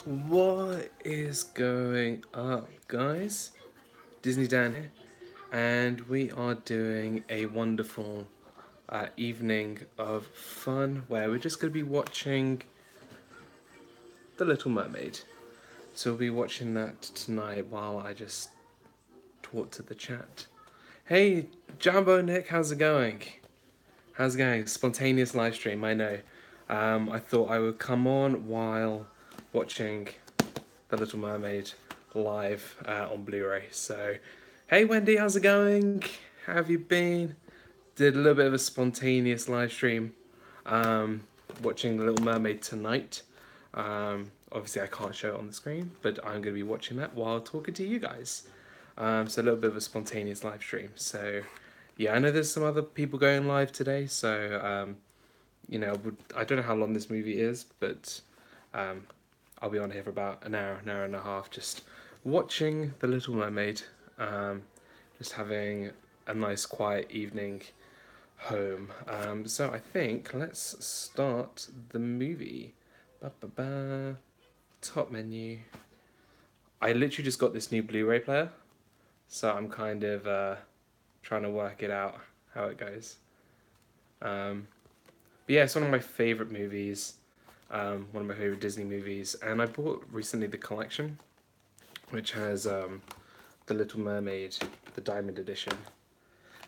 What is going up, guys? DizneyDan here, and we are doing a wonderful evening of fun where we're just going to be watching The Little Mermaid. So we'll be watching that tonight while I just talk to the chat. Hey, Jumbo Nick, how's it going? How's it going? Spontaneous live stream, I know. I thought I would come on while watching The Little Mermaid live on Blu-ray. So, hey Wendy, how's it going? How have you been? Did a little bit of a spontaneous live stream, watching The Little Mermaid tonight. Obviously, I can't show it on the screen, but I'm going to be watching that while talking to you guys. So a little bit of a spontaneous live stream. So, yeah, I know there's some other people going live today. So, I don't know how long this movie is, but um, I'll be on here for about an hour and a half, just watching The Little Mermaid, just having a nice quiet evening home. So I think let's start the movie. Ba-ba-ba. Top menu. I literally just got this new Blu-ray player, so I'm kind of trying to work it out how it goes. But yeah, it's one of my favorite movies. One of my favorite Disney movies, and I bought recently the collection, which has The Little Mermaid, the Diamond Edition,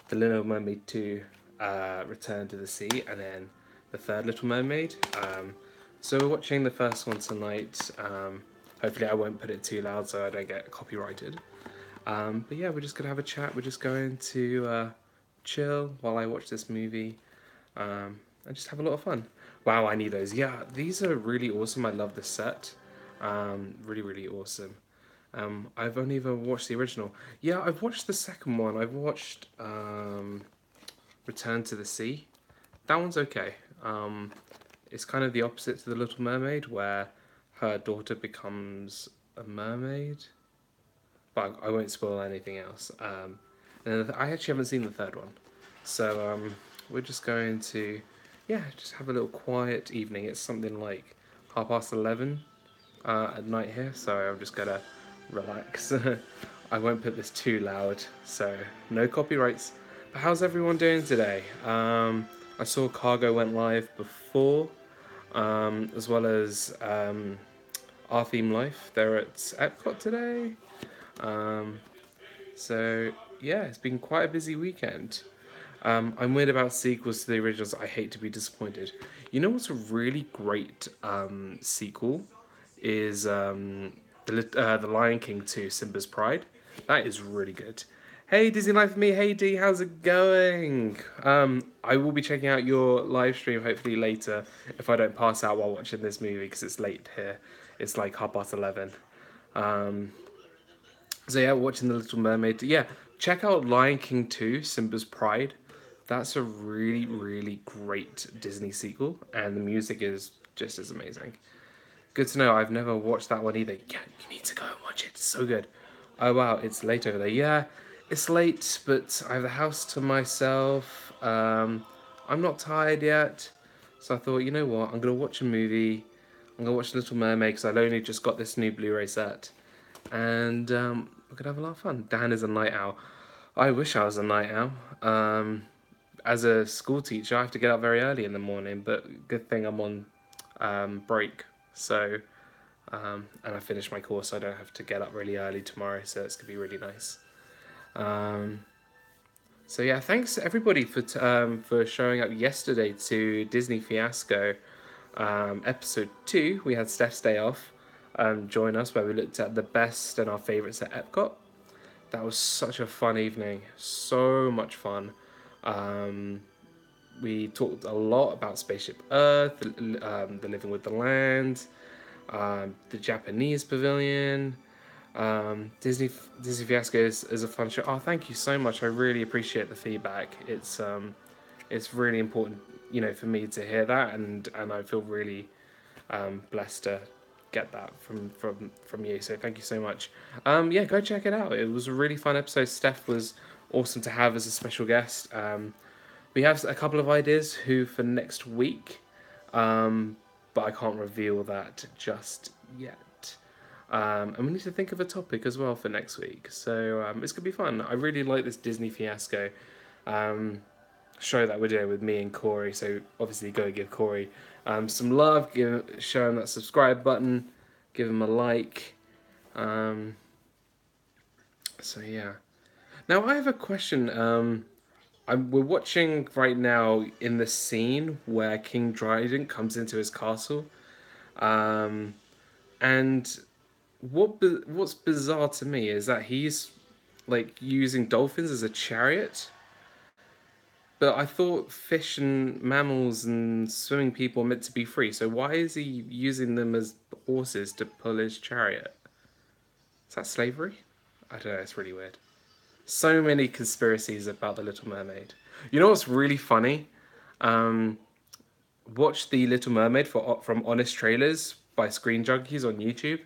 The Little Mermaid 2, Return to the Sea, and then the third Little Mermaid. So we're watching the first one tonight. Hopefully I won't put it too loud so I don't get copyrighted. But yeah, we're just gonna have a chat. We're just going to chill while I watch this movie, and just have a lot of fun. Wow, I need those. Yeah, these are really awesome. I love this set. Really, really awesome. I've only ever watched the original. Yeah, I've watched the second one. I've watched Return to the Sea. That one's okay. It's kind of the opposite to The Little Mermaid, where her daughter becomes a mermaid. But I won't spoil anything else. And I actually haven't seen the third one. So we're just going to, yeah, just have a little quiet evening. It's something like 11:30 at night here, so I'm just gonna relax. I won't put this too loud, so no copyrights. But how's everyone doing today? I saw Cargo went live before, as well as Our Theme Life. They're at Epcot today. Um, so yeah, it's been quite a busy weekend. I'm weird about sequels to the originals. I hate to be disappointed. You know what's a really great sequel is the Lion King 2, Simba's Pride. That is really good. Hey Disney Life for me. Hey D, how's it going? I will be checking out your live stream hopefully later if I don't pass out while watching this movie because it's late here. It's like 11:30. Um, so yeah, watching The Little Mermaid. Yeah, check out Lion King 2, Simba's Pride. That's a really, really great Disney sequel, and the music is just as amazing. Good to know. I've never watched that one either. Yeah, you need to go and watch it. It's so good. Oh wow, it's late over there. Yeah, it's late, but I have the house to myself. I'm not tired yet, so I thought, you know what? I'm gonna watch a movie. I'm gonna watch Little Mermaid because I've only just got this new Blu-ray set, and we're gonna have a lot of fun. Dan is a night owl. I wish I was a night owl. As a school teacher, I have to get up very early in the morning, but good thing I'm on break. So, and I finished my course, so I don't have to get up really early tomorrow, so it's going to be really nice. Um, so yeah, thanks everybody for showing up yesterday to Disney Fiasco episode 2. We had Steph's day off join us, where we looked at the best and our favourites at Epcot. That was such a fun evening, so much fun. Um, we talked a lot about Spaceship Earth, the Living with the Land, the Japanese Pavilion. Disney Fiasco is a fun show. Oh, thank you so much. I really appreciate the feedback. It's really important, for me to hear that, and I feel really blessed to get that from you. So thank you so much. Yeah, go check it out. It was a really fun episode. Steph was awesome to have as a special guest. We have a couple of ideas for next week, but I can't reveal that just yet. And we need to think of a topic as well for next week. So it's going to be fun. I really like this Disney fiasco show that we're doing with me and Corey. So obviously go give Corey some love, show him that subscribe button, give him a like. So yeah. Now I have a question. We're watching right now in the scene where King Dryden comes into his castle, um, and what's bizarre to me is that he's like using dolphins as a chariot. But I thought fish and mammals and swimming people are meant to be free. So why is he using them as horses to pull his chariot? Is that slavery? I don't know. It's really weird. So many conspiracies about the Little Mermaid. You know what's really funny? Um, watch the Little Mermaid from Honest Trailers by Screen Junkies on YouTube.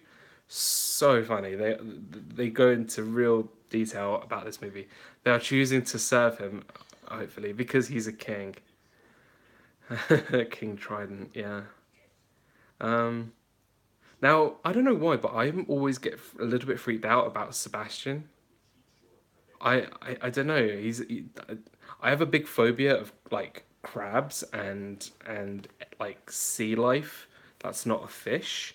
So funny. They go into real detail about this movie. They are choosing to serve him, hopefully, because he's a king. King Trident, yeah. Um, Now I don't know why, but I always get a little bit freaked out about Sebastian. I don't know. I have a big phobia of like crabs and like sea life. That's not a fish.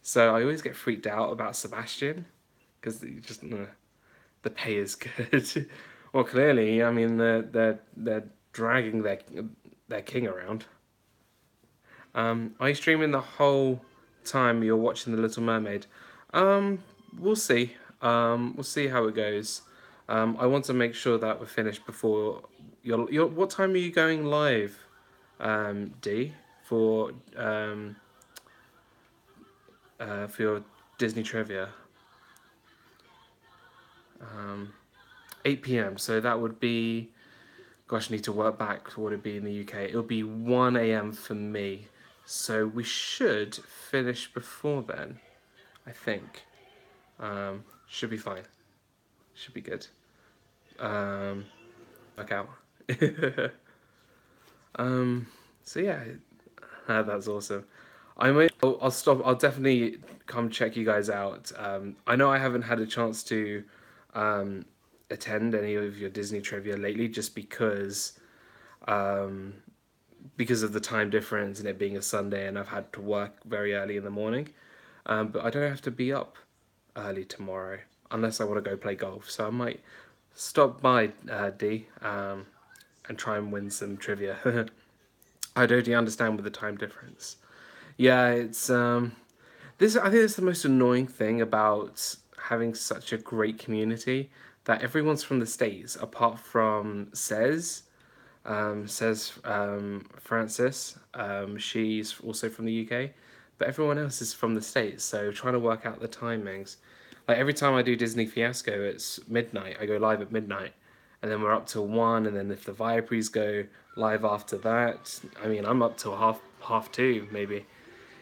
So I always get freaked out about Sebastian because just the pay is good. Well, clearly, I mean they're dragging their king around. Are you streaming the whole time you're watching The Little Mermaid? Um, we'll see. We'll see how it goes. I want to make sure that we're finished before your. What time are you going live, D, for your Disney trivia? 8 p.m. So that would be. Gosh, I need to work back. What would it be in the UK? It'll be 1 a.m. for me. So we should finish before then. I think. Should be fine. Should be good. Um, Work out. So yeah, that's awesome. I'll stop. I'll definitely come check you guys out. I know I haven't had a chance to um, attend any of your Disney trivia lately, just um, because of the time difference and it being a Sunday, and I've had to work very early in the morning. But I don't have to be up early tomorrow unless I want to go play golf. So I might stop by D and try and win some trivia. I totally understand with the time difference. Yeah, it's this. I think it's the most annoying thing about having such a great community that everyone's from the States apart from says Francis. She's also from the UK, but everyone else is from the States. So trying to work out the timings. Like every time I do Disney Fiasco, it's midnight. I go live at midnight, and then we're up till 1. And then if the Viaprys go live after that, I mean, I'm up till half 2 maybe.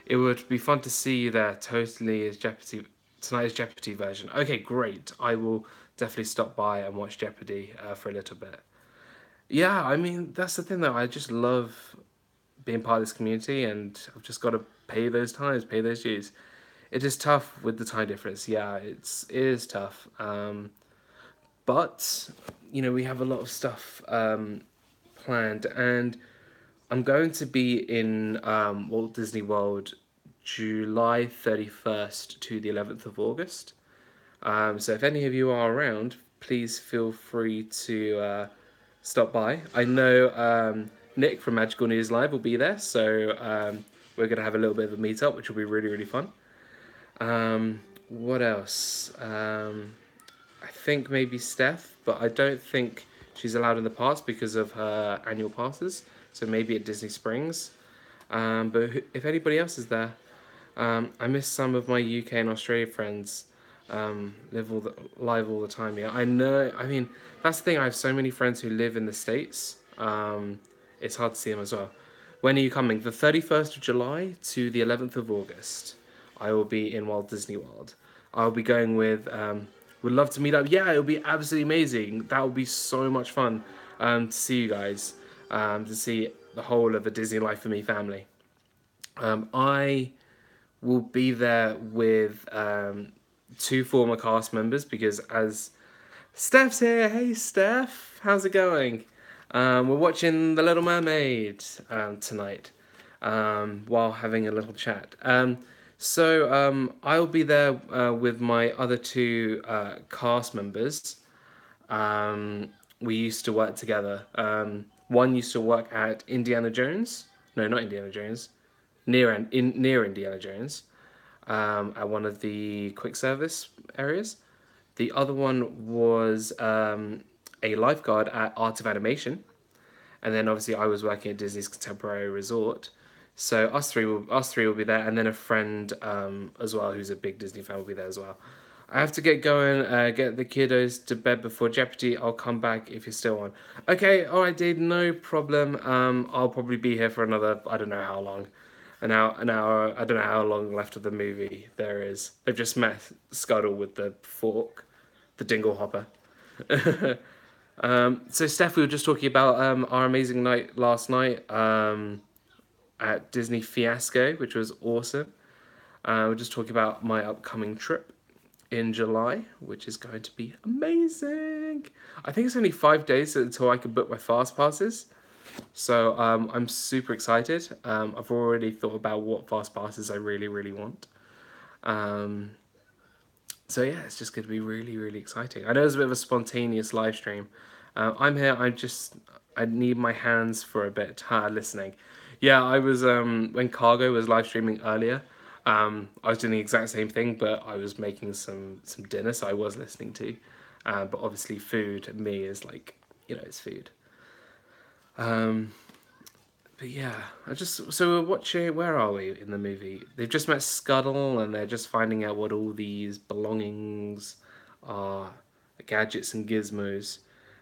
It would be fun to see you there. Totally is Jeopardy tonight's Jeopardy version. Okay, great. I will definitely stop by and watch Jeopardy for a little bit. Yeah, I mean that's the thing though. I just love being part of this community, and I've just got to pay those times, pay those dues. It is tough with the time difference. Yeah, it is tough. But you know we have a lot of stuff planned, and I'm going to be in Walt Disney World July 31st to the 11th of August. So if any of you are around, please feel free to stop by. I know Nick from Magical News Live will be there, so we're going to have a little bit of a meetup, which will be really, really fun. What else? I think maybe Steph, but I don't think she's allowed in the pass because of her annual passes. So maybe at Disney Springs. But if anybody else is there, I miss some of my UK and Australia friends. Live all the time. Yeah, I know. I mean, that's the thing. I have so many friends who live in the States. It's hard to see them as well. When are you coming? The 31st of July to the 11th of August. I will be in Walt Disney World. I'll be going with. Would love to meet up. Yeah, it'll be absolutely amazing. That will be so much fun to see you guys. To see the whole of the Disney Life for Me family. I will be there with two former cast members because as Steph's here, hey Steph, how's it going? We're watching The Little Mermaid tonight while having a little chat. I'll be there with my other two cast members. Um, we used to work together. One used to work at Indiana Jones. No, not Indiana Jones. Near Indiana Jones, at one of the quick service areas. The other one was a lifeguard at Art of Animation, and then obviously I was working at Disney's Contemporary Resort. So us three will be there, and then a friend as well who's a big Disney fan will be there as well. I have to get going, get the kiddos to bed before Jeopardy. I'll come back if you're still on. Okay, all right, Dave, no problem. I'll probably be here for another, I don't know how long, an hour. I don't know how long left of the movie there is. They've just met Scuttle with the fork, the dingle hopper. So Steph, we were just talking about our amazing night last night at Disney Fiasco, which was awesome. We're just talking about my upcoming trip in July, which is going to be amazing. I think it's only 5 days until I can book my fast passes. So I'm super excited. I've already thought about what fast passes I really, really want. Um, so yeah, it's just going to be really, really exciting. I know it's a bit of a spontaneous live stream. I'm here. I need my hands for a bit listening. Yeah, I was when Cargo was live streaming earlier. I was doing the exact same thing, but I was making some dinner, so I was listening to. But obviously, food me is like it's food. Um, but yeah, so we're watching. Where are we in the movie? They've just met Scuttle, and they're just finding out what all these belongings are, gadgets and gizmos.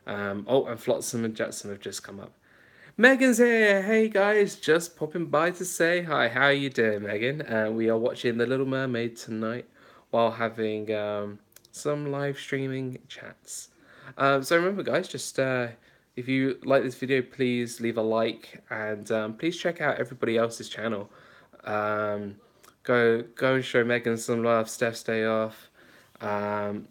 Oh, and Flotsam and Jetsam have just come up. Megan's here. Hey guys, just popping by to say hi. How are you doing, Megan? We are watching The Little Mermaid tonight while having some live streaming chats. So remember, guys, just if you like this video, please leave a like and please check out everybody else's channel. Um, go and show Megan some love. Steph's day off. Um,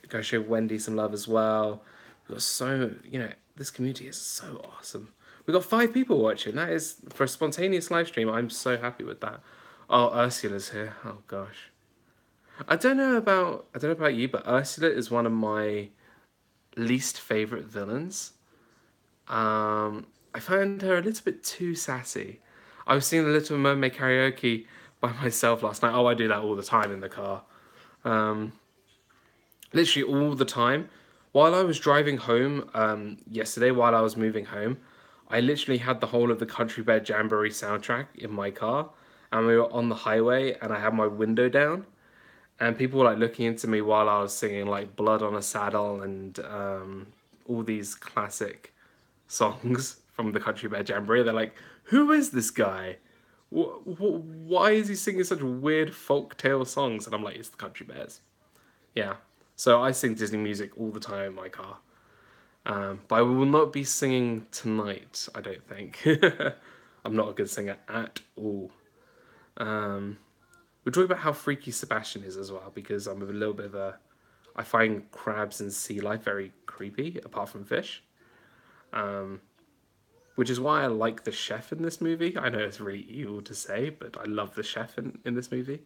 go show Wendy some love as well. We've got this community is so awesome. We got 5 people watching. That is for a spontaneous live stream. I'm so happy with that. Oh, Ursula's here. Oh gosh. I don't know about you, but Ursula is one of my least favorite villains. I find her a little bit too sassy. I was singing the Little Mermaid karaoke by myself last night. Oh, I do that all the time in the car. Um, Literally all the time. While I was driving home yesterday, while I was moving home, I literally had the whole of the Country Bear Jamboree soundtrack in my car, and we were on the highway, and I had my window down, and people were like looking into me while I was singing like "Blood on a Saddle" and all these classic songs from the Country Bear Jamboree. They're like, "Who is this guy? Why is he singing such weird folk tale songs?" And I'm like, "It's the Country Bears." Yeah. So I sing Disney music all the time in my car. But I will not be singing tonight, I don't think. I'm not a good singer at all. We're talking about how freaky Sebastian is as well, because I'm a little bit of a... I find crabs and sea life very creepy, apart from fish. Which is why I like the chef in this movie. I know it's really evil to say, but I love the chef in this movie.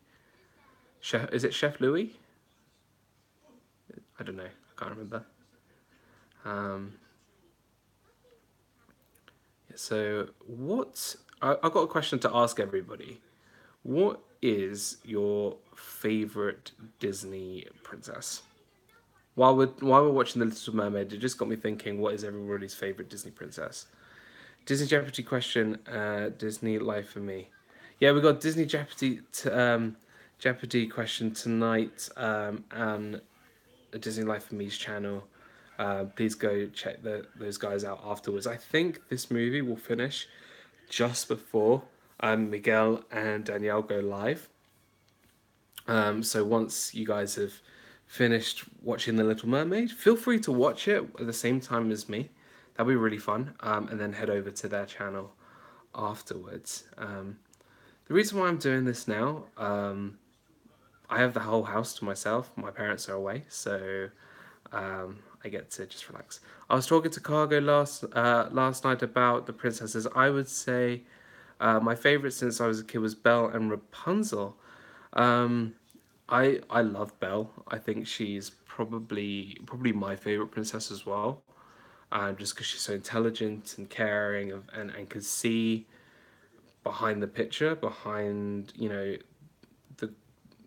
Is it Chef Louis? I don't know. I can't remember. So I've got a question to ask everybody. What is your favorite Disney princess? While we're watching The Little Mermaid, it just got me thinking, what is everybody's favorite Disney princess? Disney Jeopardy question, Disney Life for Me. Yeah, we got Disney Jeopardy question tonight on Disney Life for Me's channel. Please go check those guys out afterwards. I think this movie will finish just before Miguel and Danielle go live. So once you guys have finished watching The Little Mermaid, feel free to watch it at the same time as me. That'll be really fun. And then head over to their channel afterwards. The reason why I'm doing this now, I have the whole house to myself. My parents are away, so I get to just relax. I was talking to Cargo last night about the princesses. I would say my favorite since I was a kid was Belle and Rapunzel. Um, I love Belle. I think she's probably my favorite princess as well. Just because she's so intelligent and caring and can see behind the picture, behind the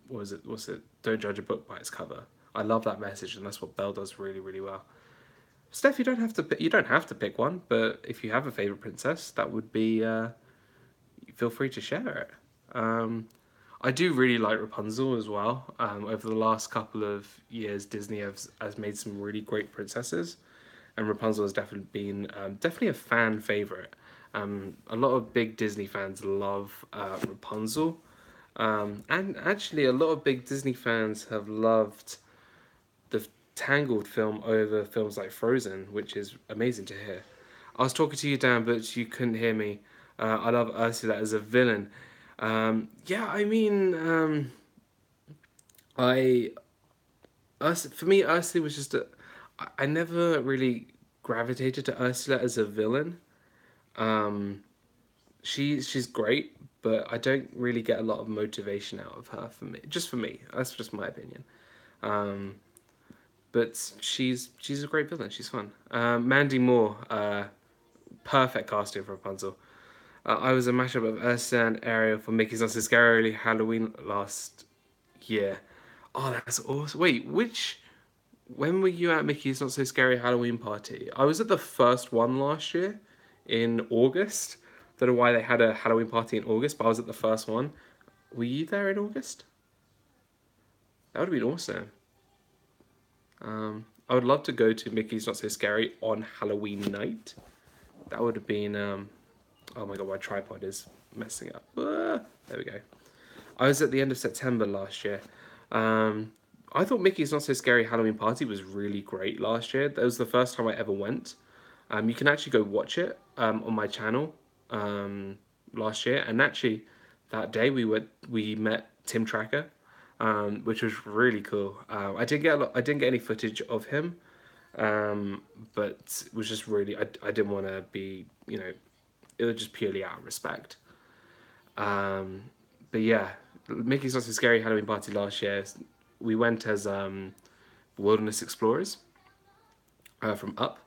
what was it? What's it? Don't judge a book by its cover. I love that message, and that's what Belle does really well. Steph, you don't have to pick one, but if you have a favorite princess, that would be feel free to share it. Um, I do really like Rapunzel as well. Over the last couple of years, Disney has made some really great princesses, and Rapunzel has definitely been definitely a fan favorite. A lot of big Disney fans love Rapunzel, and actually a lot of big Disney fans have loved the Tangled film over films like Frozen, which is amazing to hear. I was talking to you, Dan, but you couldn't hear me. I love Ursula as a villain. Yeah, I mean, I for me, Ursula was just a. I never really gravitated to Ursula as a villain. Um, she's great, but I don't really get a lot of motivation out of her. For me, that's just my opinion. Um, but she's a great villain. She's fun. Mandy Moore, perfect casting for Rapunzel. I was a mashup of Ursula and Ariel for Mickey's Not So Scary Halloween last year. Oh, that's awesome. Wait, which when were you at Mickey's Not So Scary Halloween party? I was at the first one last year in August. Don't know why they had a Halloween party in August, but I was at the first one. Were you there in August? That would have been awesome. I would love to go to Mickey's Not So Scary on Halloween night. That would have been. Oh my god, my tripod is messing up. There we go. I was at the end of September last year. Um, I thought Mickey's Not So Scary Halloween Party was really great last year. That was the first time I ever went. You can actually go watch it on my channel last year, and actually that day we met Tim Tracker, which was really cool. I didn't get any footage of him, but it was just really I didn't want to be it was just purely out of respect. Um, but yeah, Mickey's Not So Scary Halloween Party last year. We went as wilderness explorers from Up.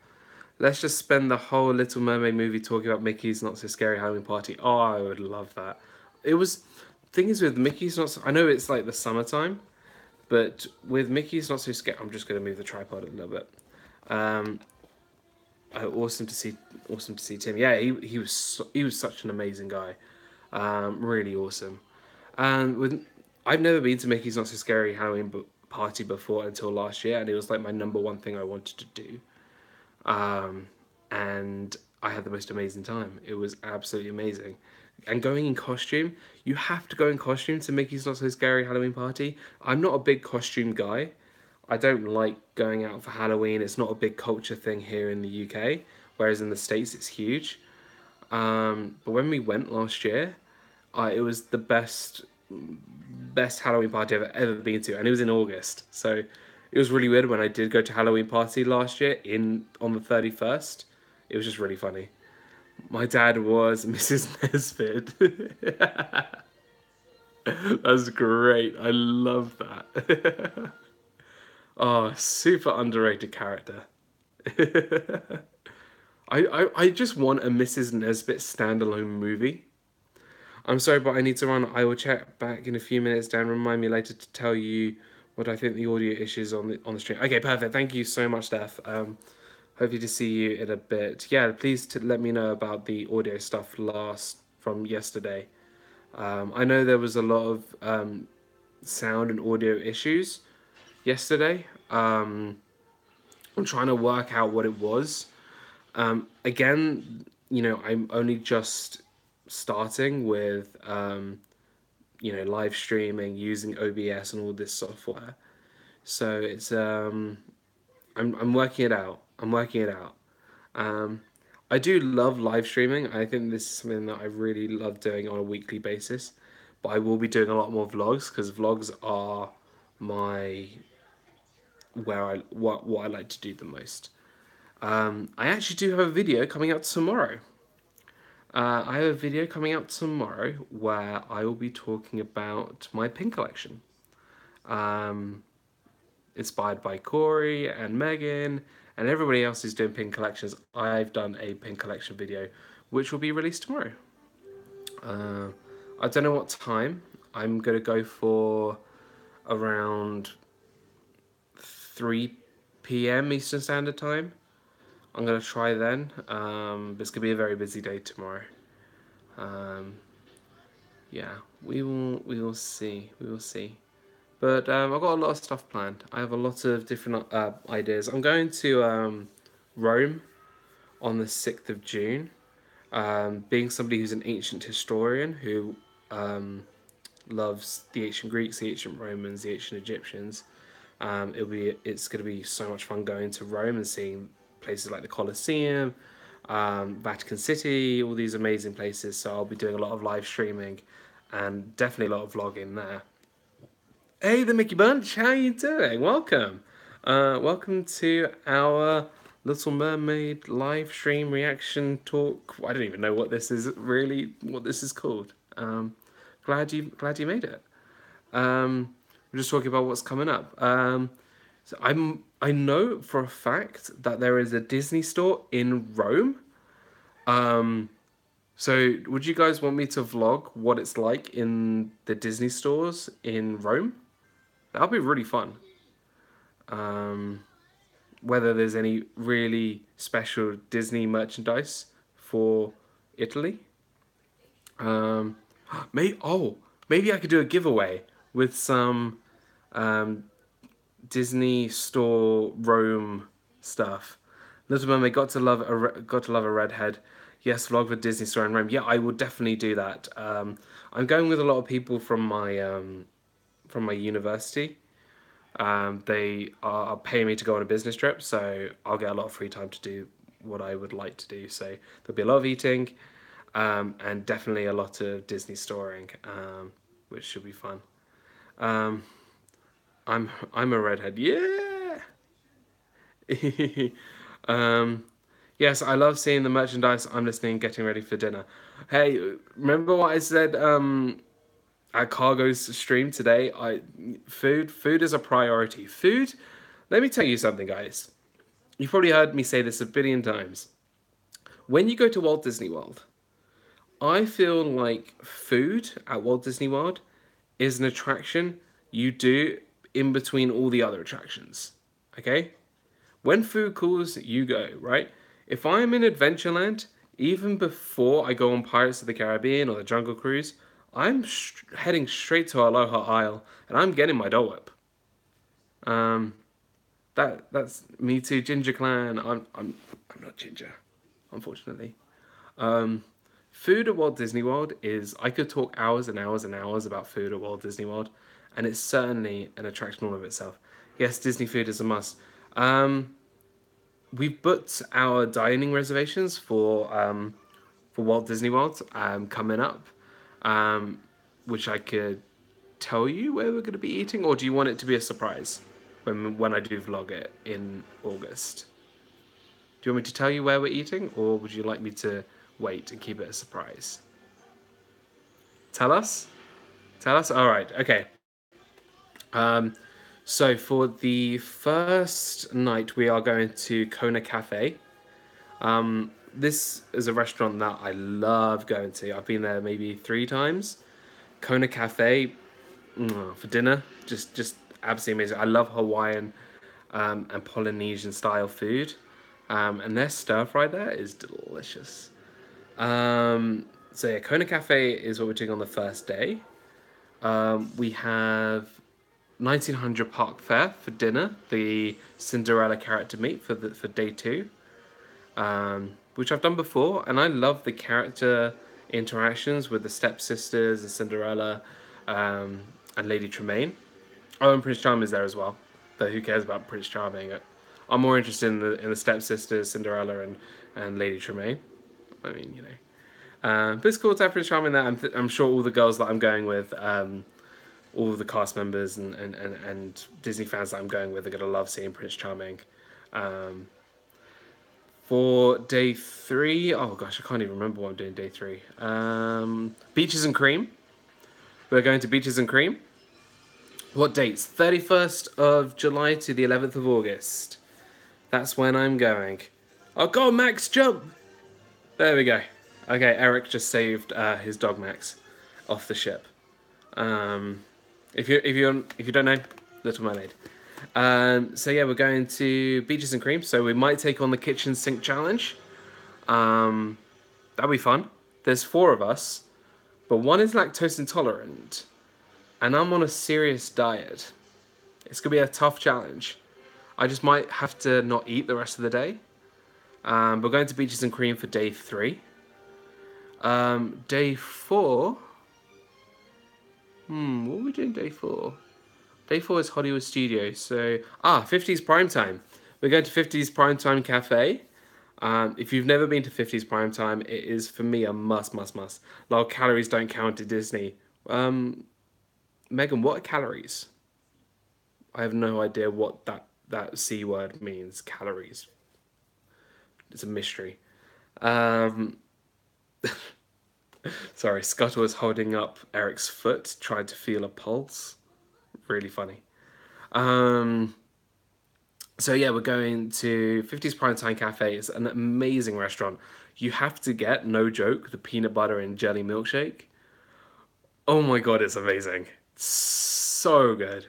Let's just spend the whole Little Mermaid movie talking about Mickey's Not So Scary Halloween Party. Oh, I would love that. It was. Thing is with Mickey's Not So. I know it's like the summertime, but with Mickey's Not So Scary. I'm just gonna move the tripod a little bit. Um, awesome to see. Awesome to see Tim. Yeah, he was such an amazing guy. Really awesome. And with I've never been to Mickey's Not So Scary Halloween party before until last year, and it was like my number one thing I wanted to do. Um, and I had the most amazing time. It was absolutely amazing. And going in costume, you have to go in costume to Mickey's Not So Scary Halloween party. I'm not a big costume guy. I don't like going out for Halloween. It's not a big culture thing here in the UK, whereas in the States it's huge. But when we went last year, it was the best Halloween party I've ever been to, and it was in August. So it was really weird when I did go to Halloween party last year in on the 31st. It was just really funny. My dad was Mrs. Nesbitt. That's great. I love that. Oh, super underrated character. I just want a Mrs. Nesbitt standalone movie. I'm sorry, but I need to run. I will check back in a few minutes. Dan, remind me later to tell you what I think the audio issues on the stream. Okay, perfect. Thank you so much, Steph. Hopefully to see you in a bit. Yeah, please let me know about the audio stuff last from yesterday. I know there was a lot of sound and audio issues yesterday. I'm trying to work out what it was. Again, I'm only just starting with live streaming using OBS and all this software. So it's I'm working it out. I'm working it out. Um, I do love live streaming. I think this is something that I really love doing on a weekly basis. but I will be doing a lot more vlogs because vlogs are my what I like to do the most. I actually do have a video coming out tomorrow. I have a video coming out tomorrow where I will be talking about my pin collection. Um, Inspired by Corey and Megan and everybody else who's doing pin collections, I've done a pin collection video which will be released tomorrow. I don't know what time. I'm going to go for around 3 p.m. Eastern Standard Time. I'm going to try then. It's going to be a very busy day tomorrow. Yeah, we will see. We will see. But I've got a lot of stuff planned. I have a lot of different ideas. I'm going to Rome on the 6th of June. Being somebody who's an ancient historian who loves the ancient Greeks, the ancient Romans, the ancient Egyptians, it's going to be so much fun going to Rome and seeing places like the Colosseum, Vatican City, all these amazing places. So I'll be doing a lot of live streaming and definitely a lot of vlogging there. Hey, the Mickey Bunch, how you doing? Welcome. Welcome to our Little Mermaid live stream reaction talk. I don't even know what this is called. Glad you made it. We're just talking about what's coming up. So I know for a fact that there is a Disney store in Rome. So would you guys want me to vlog what it's like in the Disney stores in Rome? That'll be really fun. Whether there's any really special Disney merchandise for Italy. Maybe I could do a giveaway with some Disney Store Rome stuff. Little Mermaid got to love a redhead. Yes, vlog for Disney Store in Rome. Yeah, I will definitely do that. I'm going with a lot of people from my university. They are paying me to go on a business trip, so I'll get a lot of free time to do what I would like to do. So there'll be a lot of eating, and definitely a lot of Disney storing, which should be fun. I'm a redhead, yeah. Yes, I love seeing the merchandise. I'm listening, getting ready for dinner. Hey, remember what I said? At Cargo's stream today, food is a priority. Food, let me tell you something, guys. You've probably heard me say this a billion times. When you go to Walt Disney World, I feel like food at Walt Disney World is an attraction you do in between all the other attractions. Okay? When food calls, you go, right? If I'm in Adventureland, even before I go on Pirates of the Caribbean or the Jungle Cruise, I'm heading straight to Aloha Isle, and I'm getting my Dole Whip. That's me too, Ginger Clan. I'm not ginger, unfortunately. Food at Walt Disney World is, I could talk hours and hours and hours about food at Walt Disney World, and it's certainly an attraction all of itself. Yes, Disney food is a must. We've booked our dining reservations for Walt Disney World coming up, which I could tell you where we're going to be eating, or do you want it to be a surprise when I do vlog it in August? Do you want me to tell you where we're eating, or would you like me to wait and keep it a surprise? Tell us? Tell us? All right, okay. So for the first night, we are going to Kona Cafe. This is a restaurant that I love going to. I've been there maybe 3 times. Kona Cafe for dinner, just absolutely amazing. I love Hawaiian and Polynesian style food, and their stir fry there is delicious. So yeah, Kona Cafe is what we're doing on the first day. We have 1900 Park Fair for dinner, the Cinderella character meet for day 2, which I've done before, and I love the character interactions with the stepsisters and Cinderella and Lady Tremaine. Oh, and Prince Charming is there as well, but who cares about Prince Charming? I'm more interested in the stepsisters, Cinderella and Lady Tremaine. I mean, you know. But it's cool to have Prince Charming there. I'm sure all the girls that I'm going with, all the cast members and Disney fans that I'm going with are going to love seeing Prince Charming. Um, for day 3, oh gosh, I can't even remember what I'm doing day 3. Beaches and Cream. We're going to Beaches and Cream. What dates? 31st of July to the 11th of August. That's when I'm going. Oh, go on, Max, jump! There we go. Okay, Eric just saved his dog Max off the ship. If you don't know, Little Mermaid. So yeah, we're going to Beaches and Cream. So we might take on the kitchen sink challenge. That'll be fun. There's 4 of us, but one is lactose intolerant, and I'm on a serious diet. It's gonna be a tough challenge. I just might have to not eat the rest of the day. We're going to Beaches and Cream for day 3. Day 4. What are we doing day 4? Day 4 is Hollywood Studios. So 50s Primetime. We're going to 50s Primetime Cafe. If you've never been to 50s Primetime, it is for me a must. Like, calories don't count at Disney. Megan, what are calories? I have no idea what that C word means. Calories. It's a mystery. Sorry, Scuttle was holding up Eric's foot, trying to feel a pulse. Really funny. So yeah, we're going to 50s Primetime Cafe. It's an amazing restaurant. You have to get, no joke, the peanut butter and jelly milkshake. Oh my god, it's amazing. It's so good.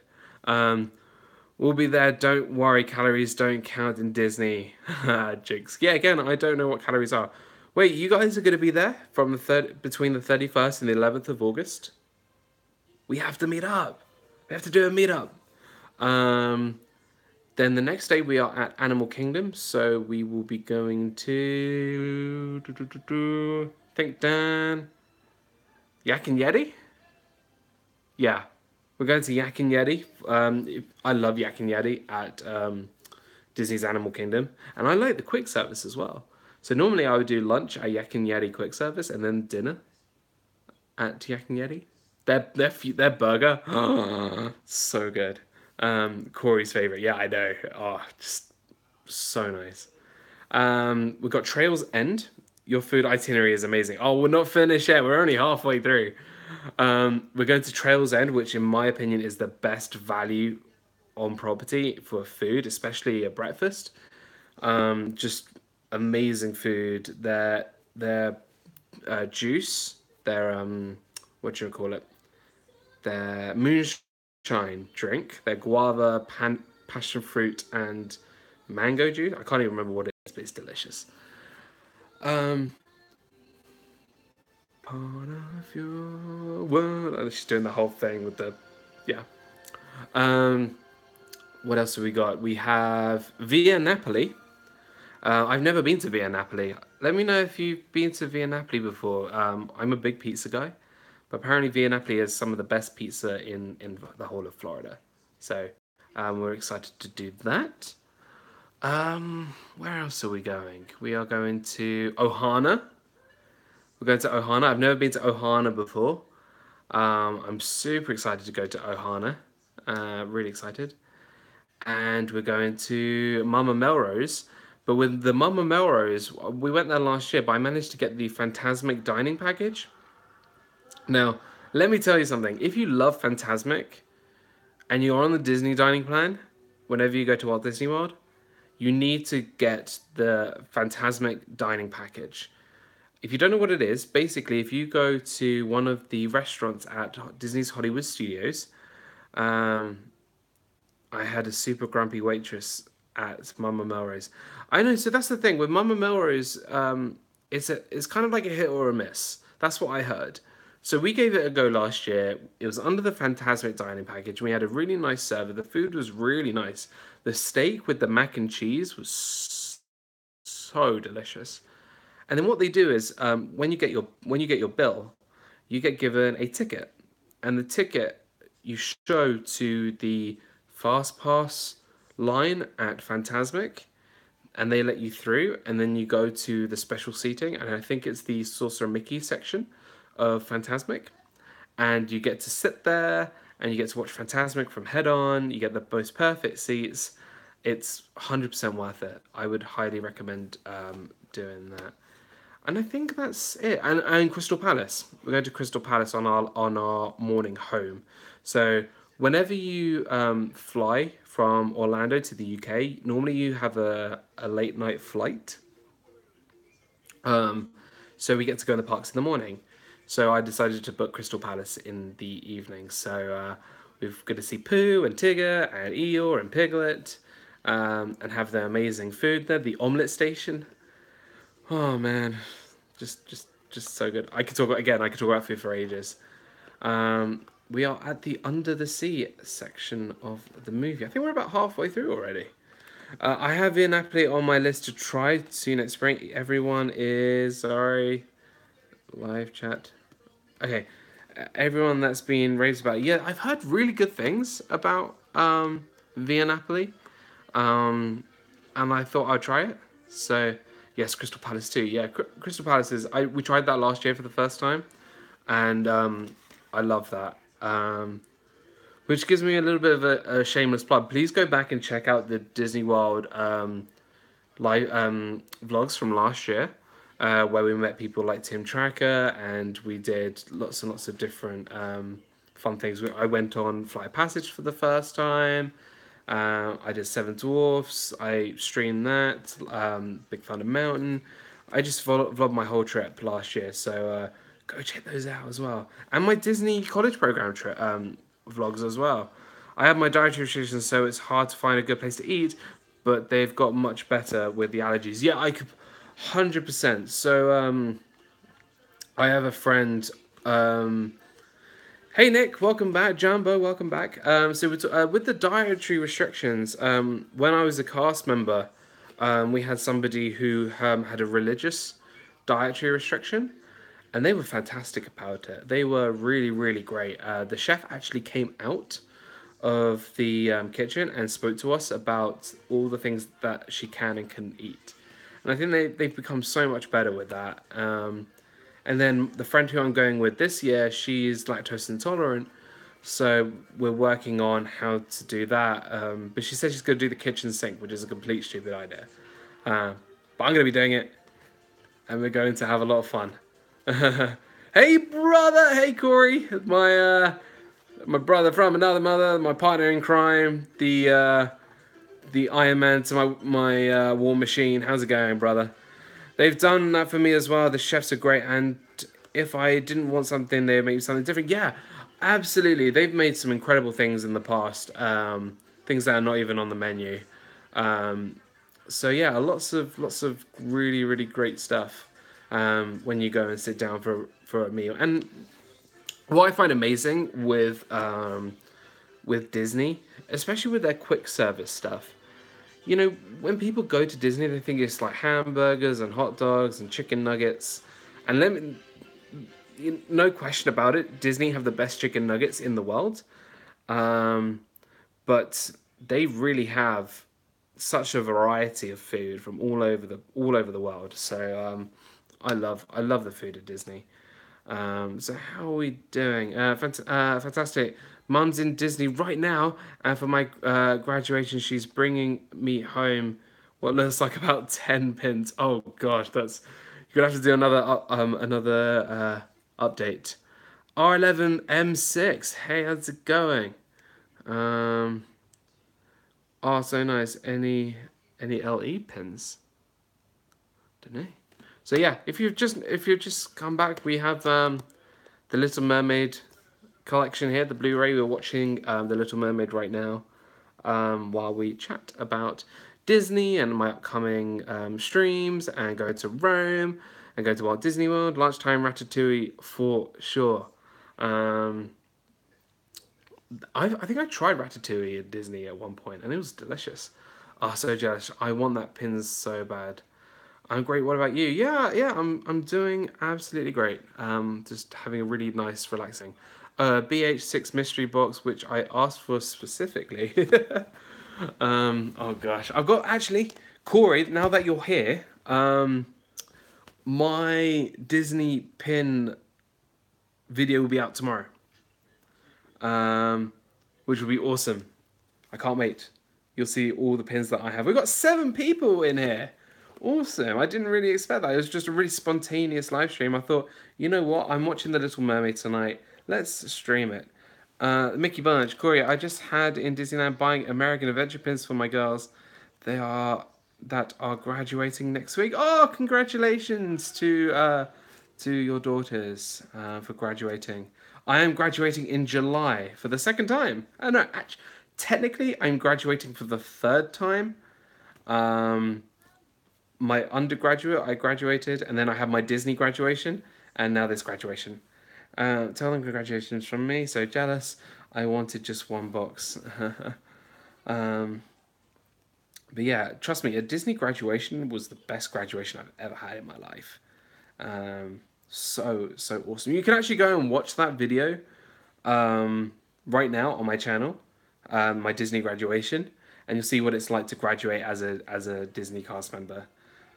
We'll be there. Don't worry, calories don't count in Disney. Jigs. Yeah, again, I don't know what calories are. Wait, you guys are going to be there from between the 31st and the 11th of August? We have to meet up. We have to do a meetup. Then the next day we are at Animal Kingdom, so we will be going to think Dan Yak and Yeti. Yeah, we're going to Yak and Yeti. I love Yak and Yeti at Disney's Animal Kingdom, and I like the quick service as well. So normally I would do lunch at Yak and Yeti quick service, and then dinner at Yak and Yeti. Their burger, so good. Corey's favorite. Yeah, I know. Oh, just so nice. We've got Trails End. Your food itinerary is amazing. Oh, we're not finished yet. We're only halfway through. We're going to Trails End, which in my opinion is the best value on property for food, especially at breakfast. Just amazing food. Their juice, their what do you call it? Their moonshine drink, their guava, passion fruit, and mango juice. I can't even remember what it is, but it's delicious. Part of your world. She's doing the whole thing with the, yeah. What else have we got? We have Via Napoli. I've never been to Via Napoli. Let me know if you've been to Via Napoli before. I'm a big pizza guy, but apparently Via Napoli is some of the best pizza in the whole of Florida. So we're excited to do that. Where else are we going? We are going to Ohana. We're going to Ohana. I've never been to Ohana before. I'm super excited to go to Ohana. Really excited. And we're going to Mama Melrose. But with the Mama Melrose, we went there last year, but I managed to get the Fantasmic dining package. Now, let me tell you something. If you love Fantasmic and you're on the Disney dining plan, whenever you go to Walt Disney World, you need to get the Fantasmic dining package. If you don't know what it is, basically, if you go to one of the restaurants at Disney's Hollywood Studios, I had a super grumpy waitress at Mama Melrose. I know, so that's the thing with Mama Melrose. It's kind of like a hit or a miss. That's what I heard. So we gave it a go last year. It was under the Fantasmic dining package. We had a really nice server. The food was really nice. The steak with the mac and cheese was so delicious. And then what they do is when you get your bill, you get given a ticket, and the ticket you show to the fast pass line at Fantasmic, and they let you through, and then you go to the special seating, and I think it's the Sorcerer Mickey section of Fantasmic, and you get to sit there and you get to watch Fantasmic from head on. You get the most perfect seats. It's 100% worth it. I would highly recommend doing that. And I think that's it. And Crystal Palace. We're going to Crystal Palace on our morning home. So whenever you fly from Orlando to the UK, normally you have a late night flight. Um, so we get to go in the parks in the morning. So I decided to book Crystal Palace in the evening. So we're going to see Pooh and Tigger and Eeyore and Piglet, and have their amazing food there. The omelette station. Oh man, just so good. I could talk again. I could talk about food for ages. We are at the Under the Sea section of the movie. I think we're about halfway through already. I have Via Napoli on my list to try soon next spring. Everyone is sorry. Live chat. Okay, everyone that's been raved about. Yeah, I've heard really good things about Via Napoli, and I thought I'd try it. So yes, Crystal Palace too. Yeah, Crystal Palace is. We tried that last year for the first time, and I love that. Which gives me a little bit of a shameless plug. Please go back and check out the Disney World live vlogs from last year, where we met people like Tim Tracker, and we did lots and lots of different fun things. I went on Flight of Passage for the first time. I did Seven Dwarfs. I streamed that. Big Thunder Mountain. I just vlogged my whole trip last year, so go check those out as well. And my Disney college program trip vlogs as well. I have my dietary restrictions, so it's hard to find a good place to eat, but they've got much better with the allergies. Yeah, I could 100%. So I have a friend. Hey Nick, welcome back. Jumbo, welcome back. So with the dietary restrictions, when I was a cast member, we had somebody who had a religious dietary restriction, and they were fantastic about it. They were really, really great. The chef actually came out of the kitchen and spoke to us about all the things that she can and couldn't eat. And I think they've become so much better with that. And then the friend who I'm going with this year, she's lactose intolerant. So we're working on how to do that. But she said she's going to do the kitchen sink, which is a complete stupid idea. But I'm going to be doing it. And we're going to have a lot of fun. Hey, brother. Hey, Corey. My brother from another mother. My partner in crime. The Iron Man to my War Machine. How's it going, brother? They've done that for me as well. The chefs are great, and if I didn't want something, they'd make something different. Yeah, absolutely. They've made some incredible things in the past, things that are not even on the menu. So yeah, lots of really, really great stuff when you go and sit down for a meal. And what I find amazing with Disney, especially with their quick service stuff. You know, when people go to Disney, they think it's like hamburgers and hot dogs and chicken nuggets. And no question about it, Disney have the best chicken nuggets in the world. But they really have such a variety of food from all over the world. So I love the food at Disney. So how are we doing? Fantastic. Mum's in Disney right now, and for my graduation, she's bringing me home what looks like about 10 pins. Oh gosh, you're gonna have to do another update. R11M6. Hey, how's it going? Oh, so nice. Any LE pins? Don't know. So yeah, if you've just come back, we have the Little Mermaid collection here, the Blu-ray. We're watching The Little Mermaid right now while we chat about Disney and my upcoming streams, and go to Rome and go to Walt Disney World. Lunchtime Ratatouille for sure. I think I tried Ratatouille at Disney at one point, and it was delicious. Oh, so jealous. I want that pins so bad. I'm great. What about you? Yeah. I'm doing absolutely great. Just having a really nice, relaxing. BH6 mystery box, which I asked for specifically. Oh gosh, I've got actually Corey, now that you're here, my Disney pin video will be out tomorrow, um, which will be awesome. I can't wait. You'll see all the pins that I have. We've got 7 people in here. Awesome. I didn't really expect that. It was just a really spontaneous live stream. I thought, you know what? I'm watching The Little Mermaid tonight. Let's stream it. Mickey Bunch, Corey, I just had in Disneyland buying American Adventure pins for my girls. They are that are graduating next week. Oh, congratulations to your daughters for graduating. I am graduating in July for the second time. Oh no, actually, technically I'm graduating for the third time. Um, my undergraduate, I graduated, and then I had my Disney graduation, and now this graduation. Tell them congratulations from me. So jealous. I wanted just one box. um, but yeah, trust me, a Disney graduation was the best graduation I've ever had in my life. So awesome. You can actually go and watch that video right now on my channel, my Disney graduation, and you'll see what it's like to graduate as a Disney cast member.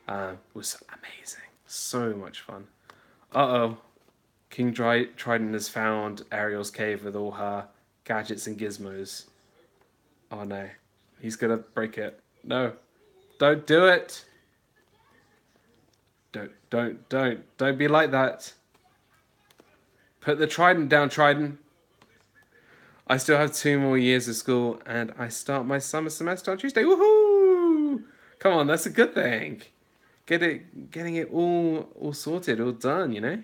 It was amazing, so much fun. Uh-oh, King Trident has found Ariel's cave with all her gadgets and gizmos. Oh no, he's gonna break it. No, don't do it. Don't be like that. Put the trident down, Trident. I still have 2 more years of school, and I start my summer semester on Tuesday. Woohoo! Come on, that's a good thing. Getting it all sorted, all done. You know.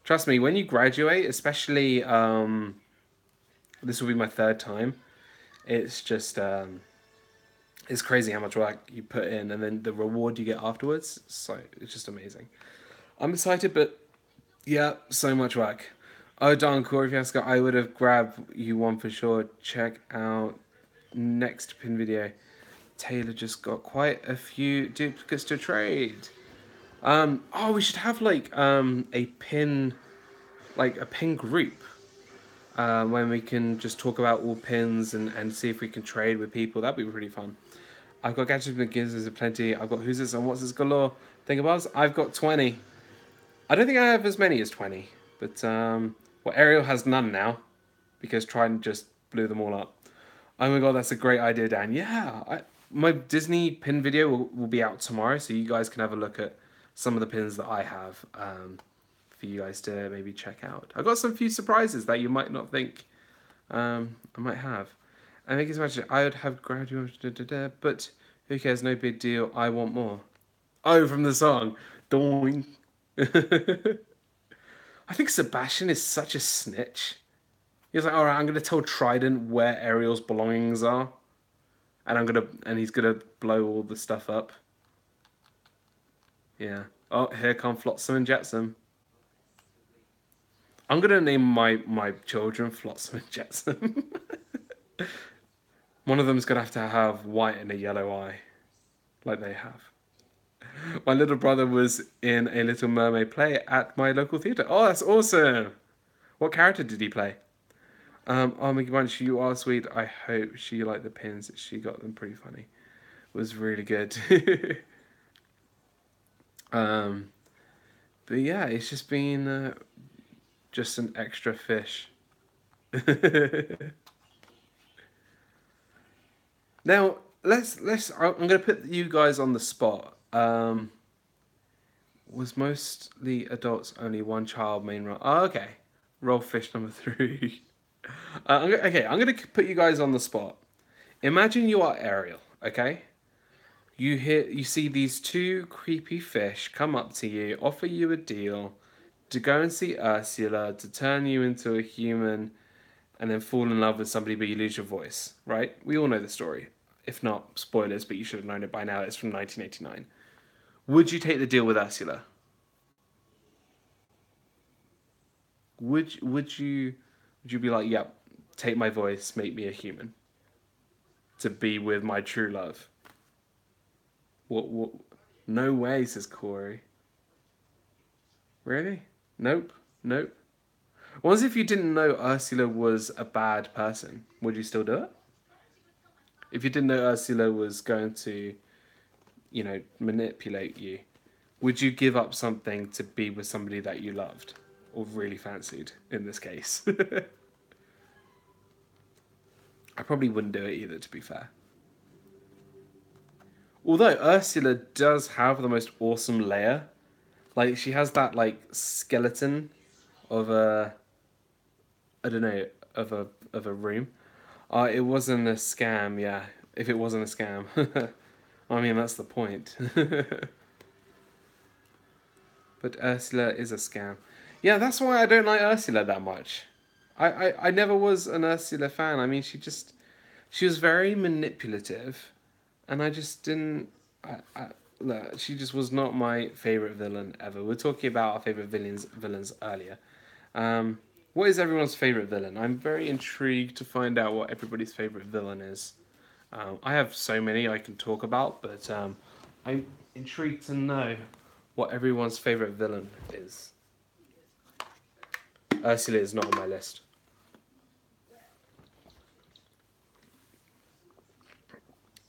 Trust me, when you graduate, especially this will be my 3rd time. It's just it's crazy how much work you put in, and then the reward you get afterwards. So it's just amazing. I'm excited, but yeah, so much work. Oh, darn, Corey Fiasco, I would have grabbed you one for sure. Check out next pin video. Taylor just got quite a few duplicates to trade. Oh, we should have like a pin group. When we can just talk about all pins and see if we can trade with people. That'd be really fun. I've got gadgets and gizzards plenty. I've got who's this and what's this galore. Think about I've got 20. I don't think I have as many as 20, but well, Ariel has none now because Trident just blew them all up. Oh my god, that's a great idea, Dan. Yeah, my Disney pin video will be out tomorrow, so you guys can have a look at some of the pins that I have for you guys to maybe check out. I've got some few surprises that you might not think I might have. I think as much as I would have graduated, but who cares? No big deal. I want more. Oh, from the song. Doing. I think Sebastian is such a snitch. He's like, all right, I'm gonna tell Trident where Ariel's belongings are, and he's gonna blow all the stuff up. Yeah. Oh, here come Flotsam and Jetsam. I'm gonna name my children Flotsam and Jetsam. One of them's gonna have to have white and a yellow eye, like they have. My little brother was in a Little Mermaid play at my local theatre. Oh, that's awesome! What character did he play? Oh, Mickey Bunch, you are sweet. I hope she liked the pins. She got them pretty funny. It was really good. But yeah, it's just been just an extra fish. Now I'm gonna put you guys on the spot. Was mostly adults, only one child main role. Oh, okay. Roll fish number 3. I'm gonna put you guys on the spot. Imagine you are Ariel, okay? You see these 2 creepy fish come up to you, offer you a deal to go and see Ursula, to turn you into a human, and then fall in love with somebody, but you lose your voice, right? We all know the story. If not, spoilers, but you should have known it by now. It's from 1989. Would you take the deal with Ursula? Would you be like, yep, take my voice, make me a human, to be with my true love? What? No way, says Corey. Really? Nope. Nope. What if you didn't know Ursula was a bad person? Would you still do it? If you didn't know Ursula was going to you know, manipulate you, would you give up something to be with somebody that you loved or really fancied in this case? I probably wouldn't do it either, to be fair. Although Ursula does have the most awesome layer. Like, she has that, like, skeleton of a, I don't know, of a room. It wasn't a scam, yeah. If it wasn't a scam. I mean, that's the point. But Ursula is a scam. Yeah, that's why I don't like Ursula that much. I never was an Ursula fan. I mean, she was very manipulative, and I just didn't. Look, she just was not my favorite villain ever. We were talking about our favorite villains earlier. What is everyone's favorite villain? I'm very intrigued to find out what everybody's favorite villain is. I have so many I can talk about, but I'm intrigued to know what everyone's favorite villain is. Ursula is not on my list.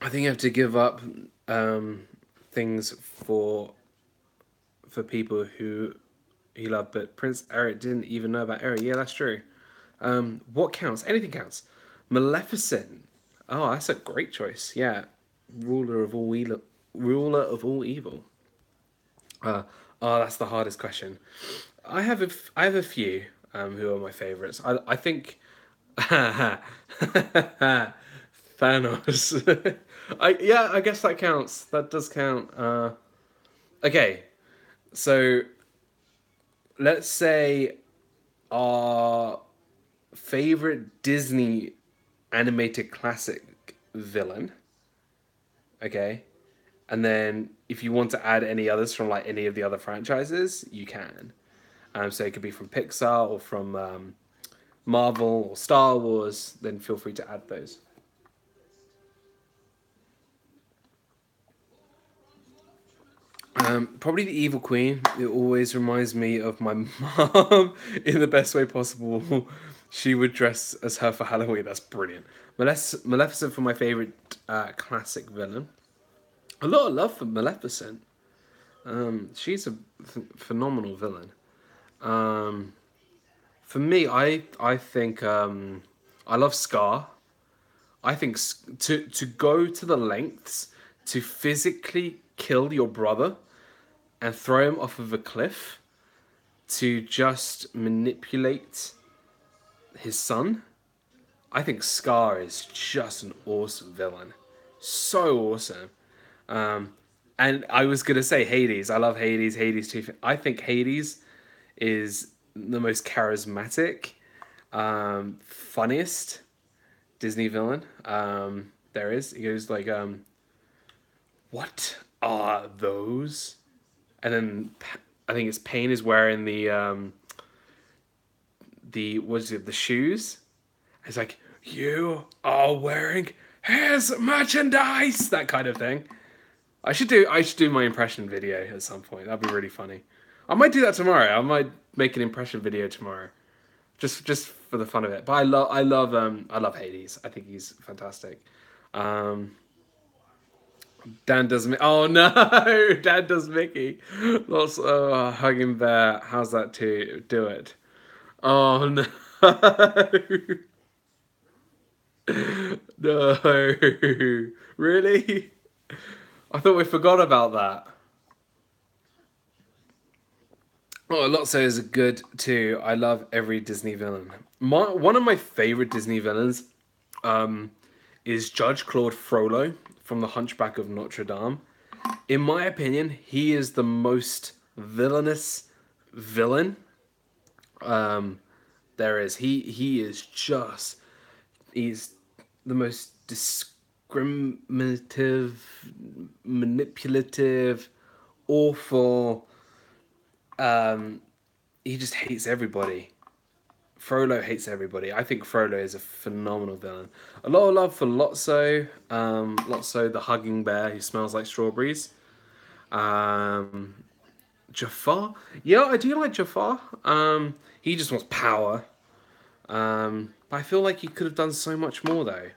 I think you have to give up things for people who you love, but Prince Eric didn't even know about Eric. Yeah, that's true. What counts? Anything counts. Maleficent. Oh, that's a great choice. Yeah, ruler of all evil. Ruler of all evil. Oh, that's the hardest question. I have a few who are my favorites. I think Thanos. I guess that counts. That does count. Okay, so let's say our favorite Disney animated classic villain. Okay, and then if you want to add any others from like any of the other franchises, you can. So it could be from Pixar or from Marvel or Star Wars. Then feel free to add those. Probably the Evil Queen. It always reminds me of my mom in the best way possible. She would dress as her for Halloween. That's brilliant. Maleficent for my favorite classic villain. A lot of love for Maleficent. She's a phenomenal villain. For me, I think I love Scar. I think to go to the lengths to physically kill your brother and throw him off of a cliff to just manipulate his son. I think Scar is just an awesome villain. So awesome. And I was gonna say Hades. I love Hades. Hades too. I think Hades is the most charismatic, funniest Disney villain there is. He goes like, "What are those?" And then I think it's Pain is wearing the what is it? The shoes. It's like, "You are wearing his merchandise." That kind of thing. I should do my impression video at some point. That'd be really funny. I might do that tomorrow. I might make an impression video tomorrow, just for the fun of it. But I love Hades. I think he's fantastic. Dan does me. Oh no, Dan does Mickey. Lots of hugging bear. How's that to do it? Oh no, no, really? I thought we forgot about that. Oh, Lotso is good too. I love every Disney villain. One of my favorite Disney villains is Judge Claude Frollo from The Hunchback of Notre Dame. In my opinion, he is the most villainous villain there is. He's the most discriminative, manipulative, awful. He just hates everybody. Frollo hates everybody. I think Frollo is a phenomenal villain. A lot of love for Lotso. Lotso, the hugging bear who smells like strawberries. Jafar. Yeah, I do like Jafar. He just wants power. But I feel like he could have done so much more though.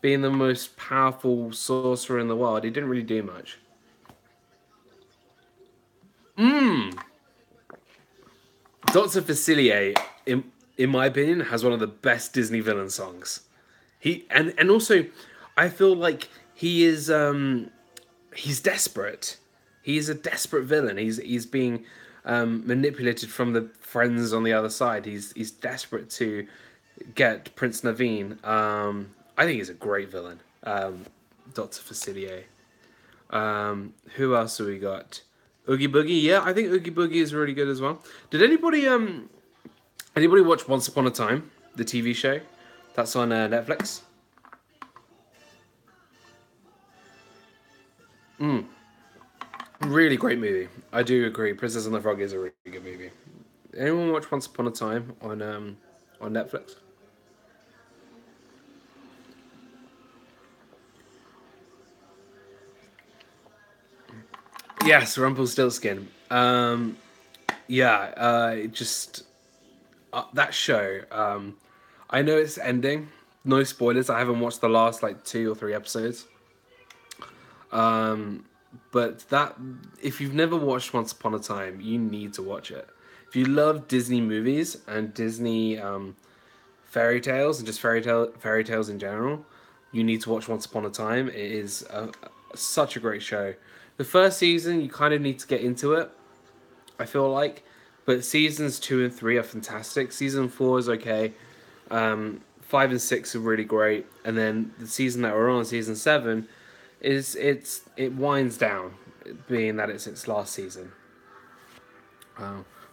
Being the most powerful sorcerer in the world, he didn't really do much. Mmm. Dr. Facilier, in my opinion, has one of the best Disney villain songs. And also, I feel like he's desperate. He's a desperate villain. He's being manipulated from the friends on the other side. He's desperate to get Prince Naveen. I think he's a great villain. Dr. Facilier. Who else have we got? Oogie Boogie. Yeah, I think Oogie Boogie is really good as well. Did anybody watch Once Upon a Time, the TV show? That's on Netflix. Really great movie. I do agree. Princess and the Frog is a really good movie. Anyone watch Once Upon a Time on Netflix? Yes, Rumpelstiltskin. Yeah, just that show. I know it's ending. No spoilers. I haven't watched the last like 2 or 3 episodes. But that, if you've never watched Once Upon a Time, you need to watch it. If you love Disney movies and Disney fairy tales and just fairy tales in general, you need to watch Once Upon a Time. It is such a great show. The first season, you kind of need to get into it, I feel like, but seasons 2 and 3 are fantastic. Season 4 is okay. 5 and 6 are really great, and then the season that we're on, season 7, it winds down, being that it's its last season.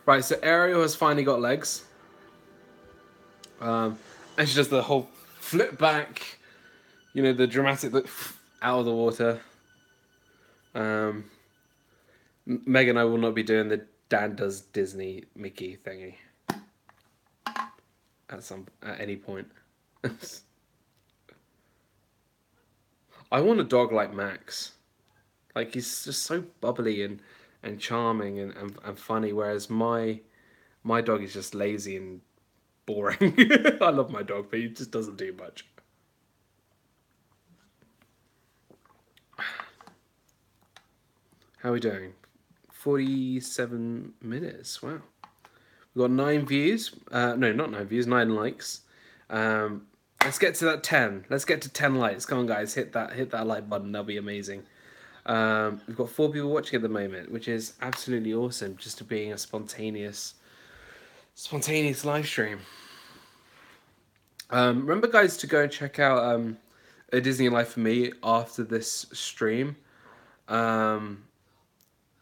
Right, so Ariel has finally got legs. And she does the whole flip back, the dramatic look out of the water. Um, Meg and I will not be doing the Dan does Disney Mickey thingy at any point. I want a dog like Max. Like he's just so bubbly and charming and funny, whereas my dog is just lazy and boring. I love my dog, but he just doesn't do much. How are we doing? 47 minutes. Wow. We've got 9 views. No, not 9 views, 9 likes. Let's get to that 10. Let's get to 10 likes. Come on, guys, hit that like button. That'll be amazing. We've got 4 people watching at the moment, which is absolutely awesome. Just to being a spontaneous live stream. Remember, guys, to go and check out A Disney Life for Me after this stream.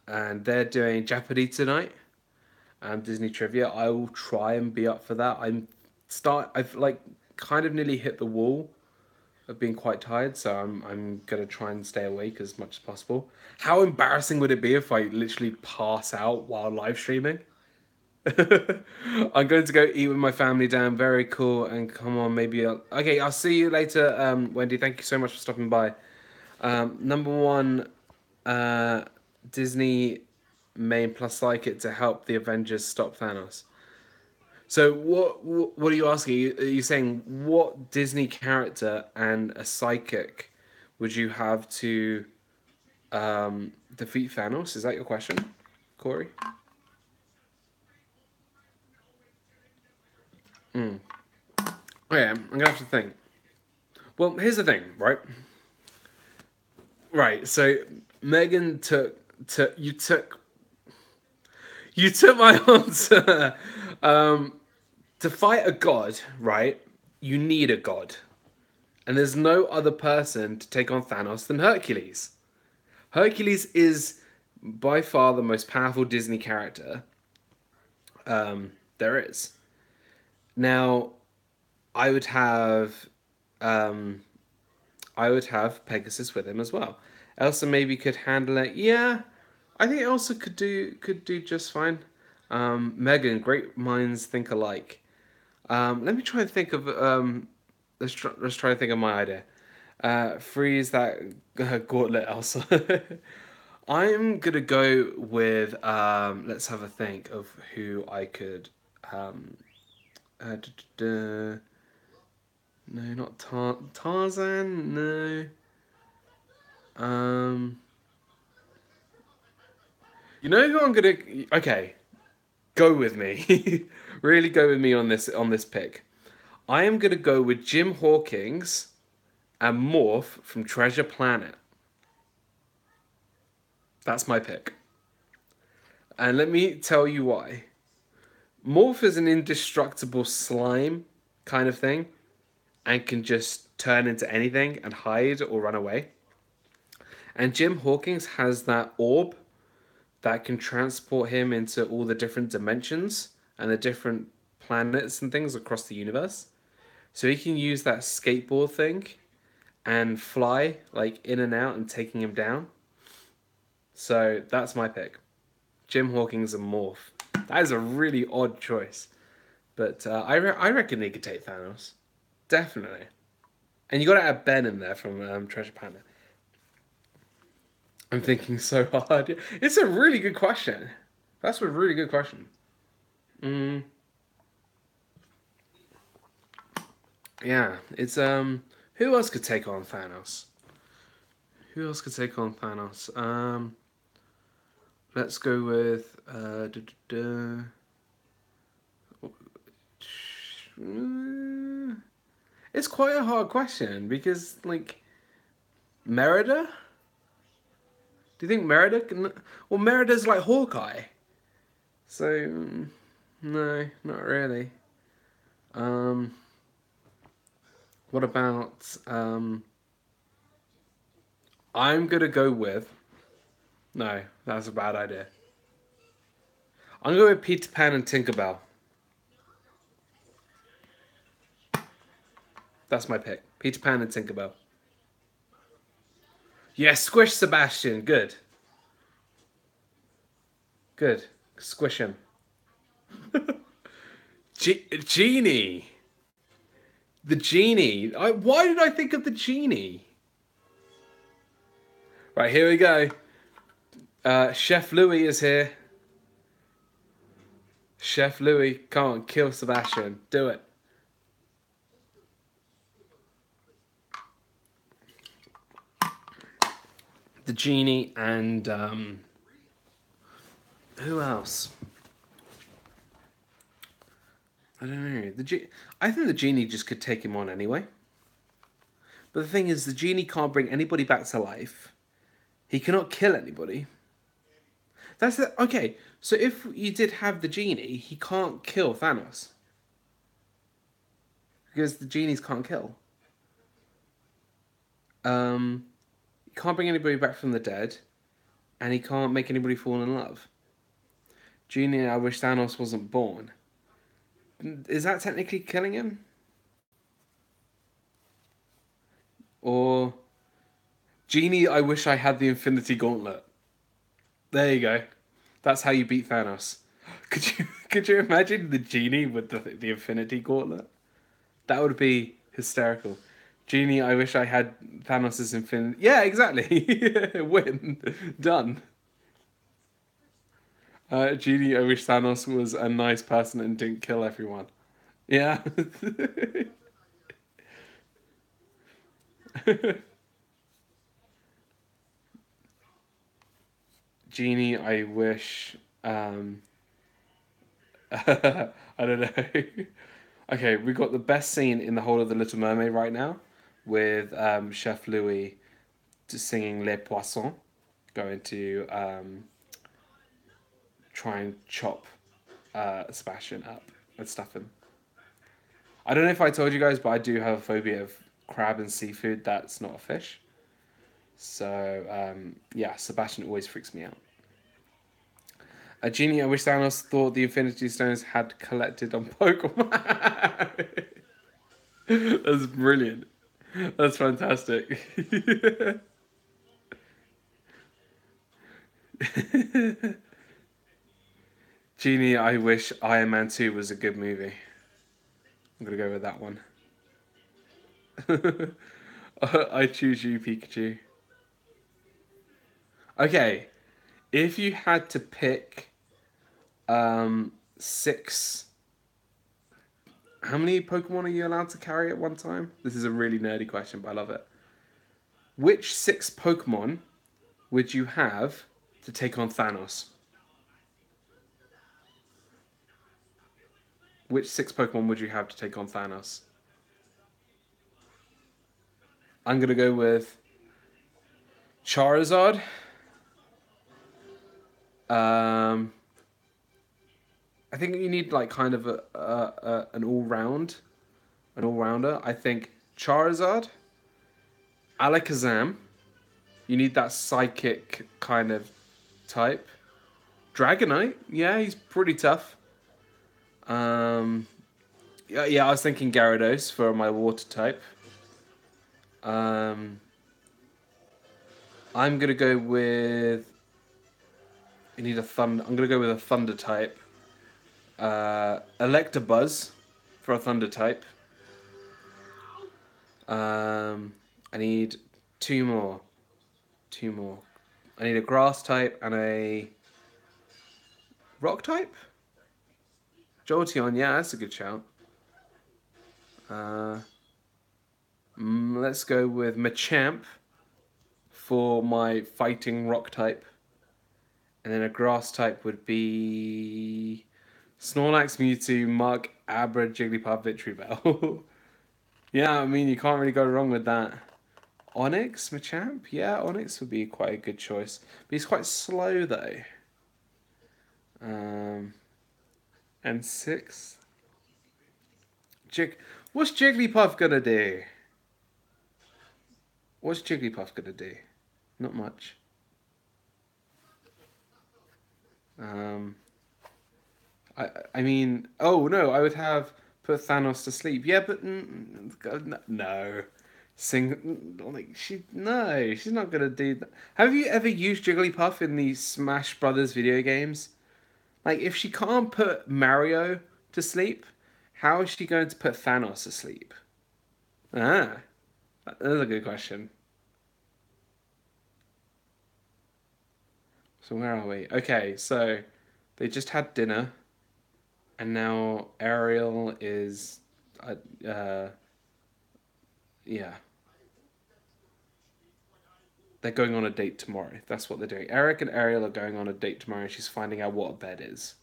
And they're doing Jeopardy tonight. Disney trivia. I will try and be up for that. I've like kind of nearly hit the wall of being quite tired, so I'm gonna try and stay awake as much as possible. How embarrassing would it be if I literally pass out while live streaming? I'm going to go eat with my family, Dan. Very cool. And come on, maybe okay. I'll see you later, Wendy. Thank you so much for stopping by. Number one, Disney main plus like it to help the Avengers stop Thanos. So what are you asking? Are you saying what Disney character and a psychic would you have to defeat Thanos? Is that your question, Corey? Okay, I'm gonna have to think. Well, here's the thing, right? Right. So Megan you took my answer. To fight a god, right? You need a god, and there's no other person to take on Thanos than Hercules. Hercules is by far the most powerful Disney character there is. Now, I would have um, I would have Pegasus with him as well. Elsa maybe could handle it. Yeah, I think Elsa could do just fine. Megan, great minds think alike. Let me try and think of let's try to think of my idea. Freeze that gauntlet, Elsa. I'm gonna go with let's have a think of who I could um, no, not Tarzan. No. Um, You know who I'm gonna? Okay, go with me. Really go with me on this pick. I am gonna go with Jim Hawkins and Morph from Treasure Planet. That's my pick. And let me tell you why. Morph is an indestructible slime kind of thing and can just turn into anything and hide or run away. And Jim Hawkins has that orb that can transport him into all the different dimensions and the different planets and things across the universe. So he can use that skateboard thing and fly like in and out and taking him down. So that's my pick. Jim Hawkins and Morph. That is a really odd choice. But I reckon he could take Thanos. Definitely. And you got to add Ben in there from Treasure Planet. I'm thinking so hard. It's a really good question. That's a really good question. Mm, yeah, it's who else could take on Thanos? Who else could take on Thanos? Let's go with it's quite a hard question because like Merida? Do you think Merida can? Well, Merida's like Hawkeye, so no, not really. Um, what about I'm gonna go with. No, that's a bad idea. I'm going with Peter Pan and Tinkerbell. That's my pick. Peter Pan and Tinkerbell. Yes, squish Sebastian. Good. Good. Squish him. Genie. The genie. Why did I think of the genie? Right, here we go. Chef Louis is here. Chef Louis, come on, kill Sebastian. Do it. The genie and who else? I don't know. I think the genie just could take him on anyway. But the thing is, the genie can't bring anybody back to life. He cannot kill anybody. That's the okay. So if you did have the genie, he can't kill Thanos because the genies can't kill. He can't bring anybody back from the dead, and he can't make anybody fall in love. Genie, I wish Thanos wasn't born. Is that technically killing him? Or Genie, I wish I had the Infinity Gauntlet. There you go. That's how you beat Thanos. Could you imagine the Genie with the Infinity Gauntlet? That would be hysterical. Genie, I wish I had Thanos' Infinity. Yeah, exactly. Win. Done. Genie, I wish Thanos was a nice person and didn't kill everyone. Yeah. Genie, I wish. I don't know. Okay, we got the best scene in the whole of The Little Mermaid right now, with Chef Louis just singing Les Poissons, going to try and chop Sebastian up and stuff him. I don't know if I told you guys, but I do have a phobia of crab and seafood that's not a fish. So yeah, Sebastian always freaks me out. A genie, I wish Thanos thought the Infinity Stones had collected on Pokemon. That's brilliant. That's fantastic. Genie, I wish Iron Man 2 was a good movie. I'm gonna go with that one. I choose you, Pikachu. Okay, if you had to pick six, how many Pokemon are you allowed to carry at one time? This is a really nerdy question, but I love it. Which six Pokemon would you have to take on Thanos? Which 6 Pokemon would you have to take on Thanos? I'm gonna go with Charizard. Um, I think you need like kind of an all rounder. I think Charizard, Alakazam. You need that psychic kind of type. Dragonite, yeah, he's pretty tough. Um, yeah, I was thinking Gyarados for my water type. Um, I'm gonna go with. You need a thunder. I'm gonna go with a thunder type. Electabuzz for a thunder type. I need two more. Two more. I need a grass type and a rock type. Jolteon, yeah, that's a good shout. Uh, let's go with Machamp for my fighting rock type. And then a grass type would be Snorlax, Mewtwo, Muk, Abra, Jigglypuff, Victreebel. Yeah, I mean, you can't really go wrong with that. Onyx, Machamp? Yeah, Onyx would be quite a good choice. But he's quite slow, though. And 6. What's Jigglypuff gonna do? What's Jigglypuff gonna do? Not much. Um, I mean, oh no, I would have put Thanos to sleep. Yeah, but no, no, she's not gonna do that. Have you ever used Jigglypuff in the Smash Brothers video games? Like, if she can't put Mario to sleep, how is she going to put Thanos to sleep? Ah, that's a good question. So where are we? Okay, so they just had dinner, and now Ariel is, uh, yeah, they're going on a date tomorrow. That's what they're doing. Eric and Ariel are going on a date tomorrow, and she's finding out what a bed is.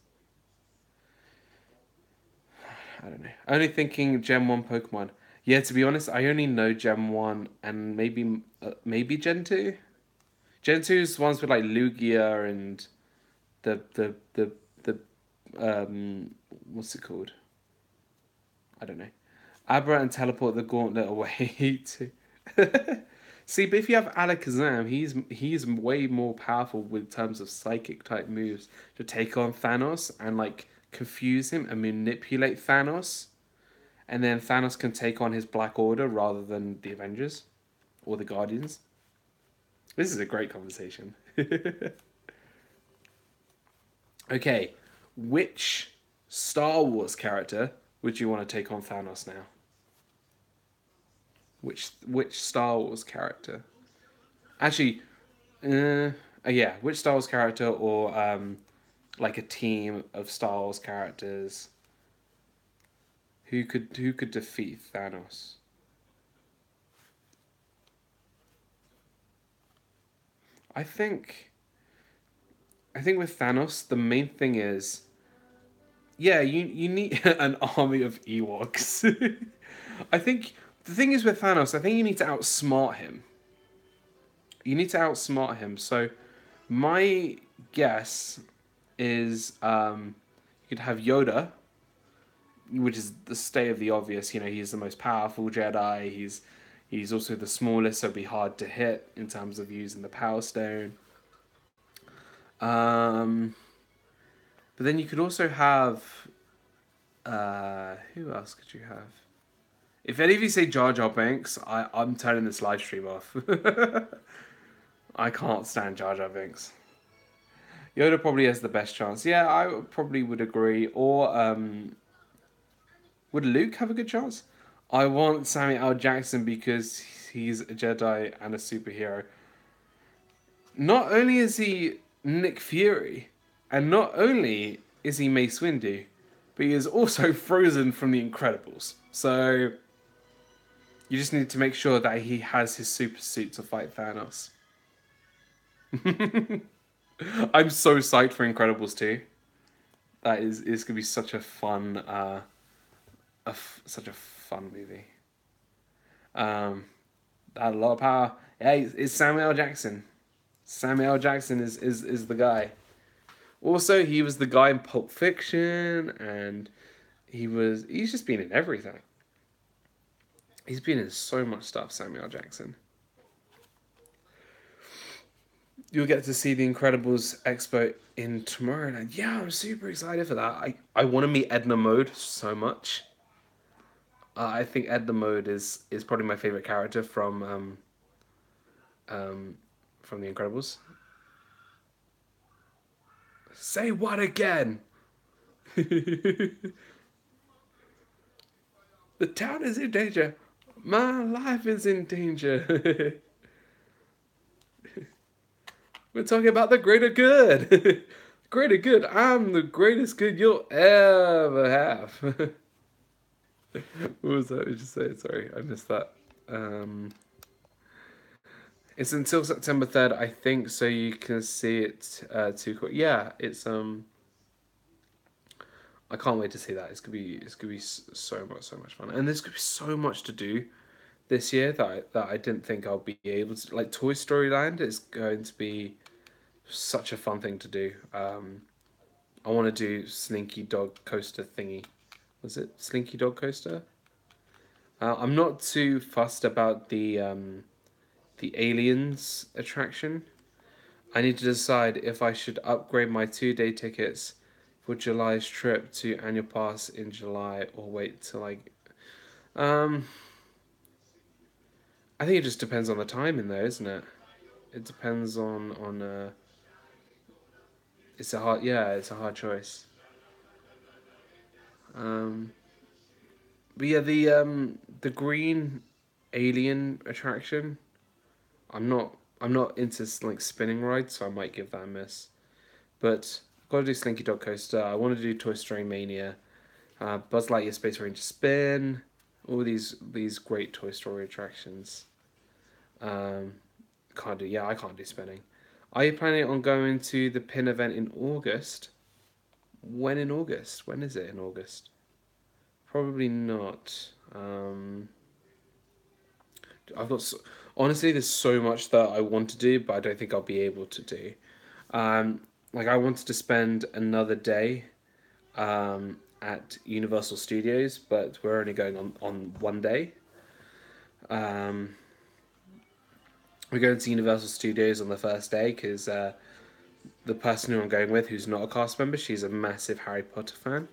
I don't know. Only thinking Gen 1 Pokemon. Yeah, to be honest, I only know Gen 1 and maybe Gen 2. Gen 2's ones with like Lugia and the what's it called? I don't know. Abra and teleport the gauntlet away to. See, but if you have Alakazam, he's way more powerful with terms of psychic type moves to take on Thanos and like confuse him and manipulate Thanos, and then Thanos can take on his Black Order rather than the Avengers or the Guardians. This is a great conversation. Okay, which Star Wars character would you want to take on Thanos now? Which Star Wars character? Actually, yeah, which Star Wars character or like a team of Star Wars characters who could defeat Thanos? I think I think with Thanos the main thing is yeah, you need an army of Ewoks. I think the thing is with Thanos, I think you need to outsmart him. You need to outsmart him. So my guess is you could have Yoda, which is the state of the obvious. You know, he's the most powerful Jedi. He's also the smallest, so it'd be hard to hit in terms of using the Power Stone. Um, but then you could also have who else could you have? If any of you say Jar Jar Binks, I'm turning this live stream off. I can't stand Jar Jar Binks. Yoda probably has the best chance. Yeah, I probably would agree. Or would Luke have a good chance? I want Samuel L. Jackson because he's a Jedi and a superhero. Not only is he Nick Fury, and not only is he Mace Windu, but he is also Frozen from The Incredibles. So you just need to make sure that he has his super suit to fight Thanos. I'm so psyched for Incredibles 2. That is gonna be such a fun such a fun movie. Um, had a lot of power. Yeah, it's Samuel L. Jackson. Samuel L. Jackson is the guy. Also, he was the guy in Pulp Fiction, and he's just been in everything. He's been in so much stuff, Samuel L. Jackson. You'll get to see the Incredibles Expo in tomorrow, and yeah, I'm super excited for that. I want to meet Edna Mode so much. I think Edna Mode is probably my favorite character um, from the Incredibles. Say what again? The town is in danger. My life is in danger. We're talking about the greater good. Greater good. I'm the greatest good you'll ever have. What was that? Did you say? Sorry, I missed that. Um, it's until September 3rd, I think, so you can see it too quick. Yeah, I can't wait to see that. It's gonna be so much fun, and there's gonna be so much to do this year that I didn't think I'll be able to. Like Toy Story Land is going to be such a fun thing to do. I want to do Slinky Dog Coaster thingy. Was it Slinky Dog Coaster? I'm not too fussed about the aliens attraction. I need to decide if I should upgrade my 2 day tickets for July's trip to annual pass in July or wait till um I think it just depends on the timing though, isn't it? It depends on it's a hard choice. Um but yeah, the green alien attraction, I'm not into like spinning rides, so I might give that a miss. But gotta do Slinky Dog Coaster. I want to do Toy Story Mania, Buzz Lightyear Space Ranger Spin, all these great Toy Story attractions. Um, I can't do spinning. Are you planning on going to the pin event in August? When in August? When is it in August? Probably not. I've got so, honestly, there's so much that I want to do, but I don't think I'll be able to do. Um, like I wanted to spend another day at Universal Studios, but we're only going on 1 day. Um, we're going to Universal Studios on the first day because the person who I'm going with, who's not a cast member, she's a massive Harry Potter fan.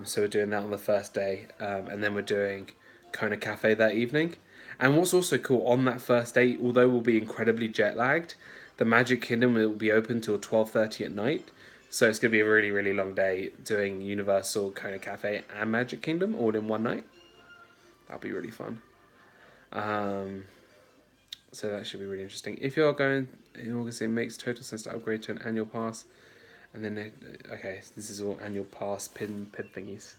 So we're doing that on the first day, and then we're doing Kona Cafe that evening. And what's also cool on that first day, although we'll be incredibly jet lagged, the Magic Kingdom will be open till 12:30 at night. So it's gonna be a really long day doing Universal, Kona Cafe, and Magic Kingdom all in one night. That'll be really fun. Um, so that should be really interesting. If you're going in August, it makes total sense to upgrade to an annual pass. And then, okay, this is all annual pass pin thingies.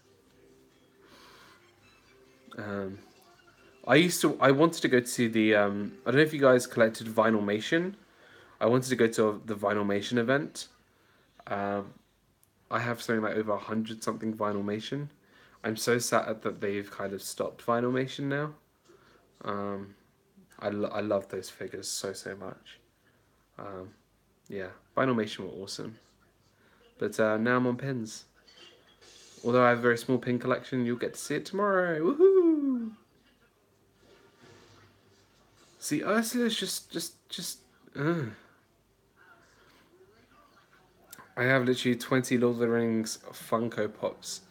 Um, I wanted to go to the, I don't know if you guys collected Vinylmation. I wanted to go to the Vinylmation event. Um, I have something like over 100 something Vinylmation. I'm so sad that they've kind of stopped Vinylmation now. Um, I love those figures so much. Um, yeah, Vinylmation were awesome. But now I'm on pins. Although I have a very small pin collection, you'll get to see it tomorrow. Woohoo! See, Ursula's just. I have literally 20 Lord of the Rings Funko Pops.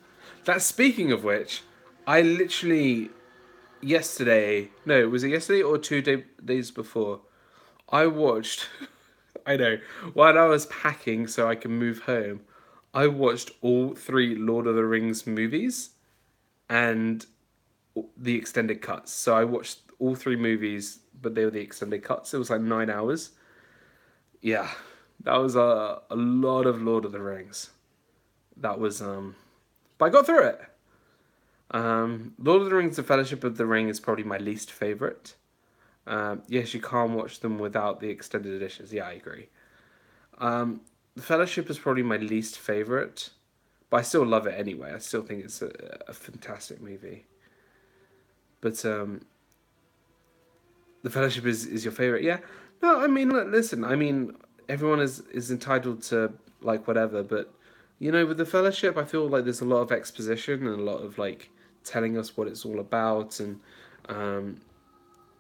That's speaking of which, I literally yesterday. No, was it yesterday or days before? I watched. I know. While I was packing so I can move home, I watched all three Lord of the Rings movies and the extended cuts. So I watched all three movies, but they were the extended cuts. It was like 9 hours. Yeah, that was a lot of Lord of the Rings. That was but I got through it. Lord of the Rings: The Fellowship of the Ring is probably my least favorite. Yes, you can't watch them without the extended editions. Yeah, I agree. The Fellowship is probably my least favorite, but I still love it anyway. I still think it's a fantastic movie. But The Fellowship is your favorite, yeah? No, I mean, listen. I mean, everyone is entitled to like whatever, but with The Fellowship, I feel like there's a lot of exposition and a lot of like telling us what it's all about, and um,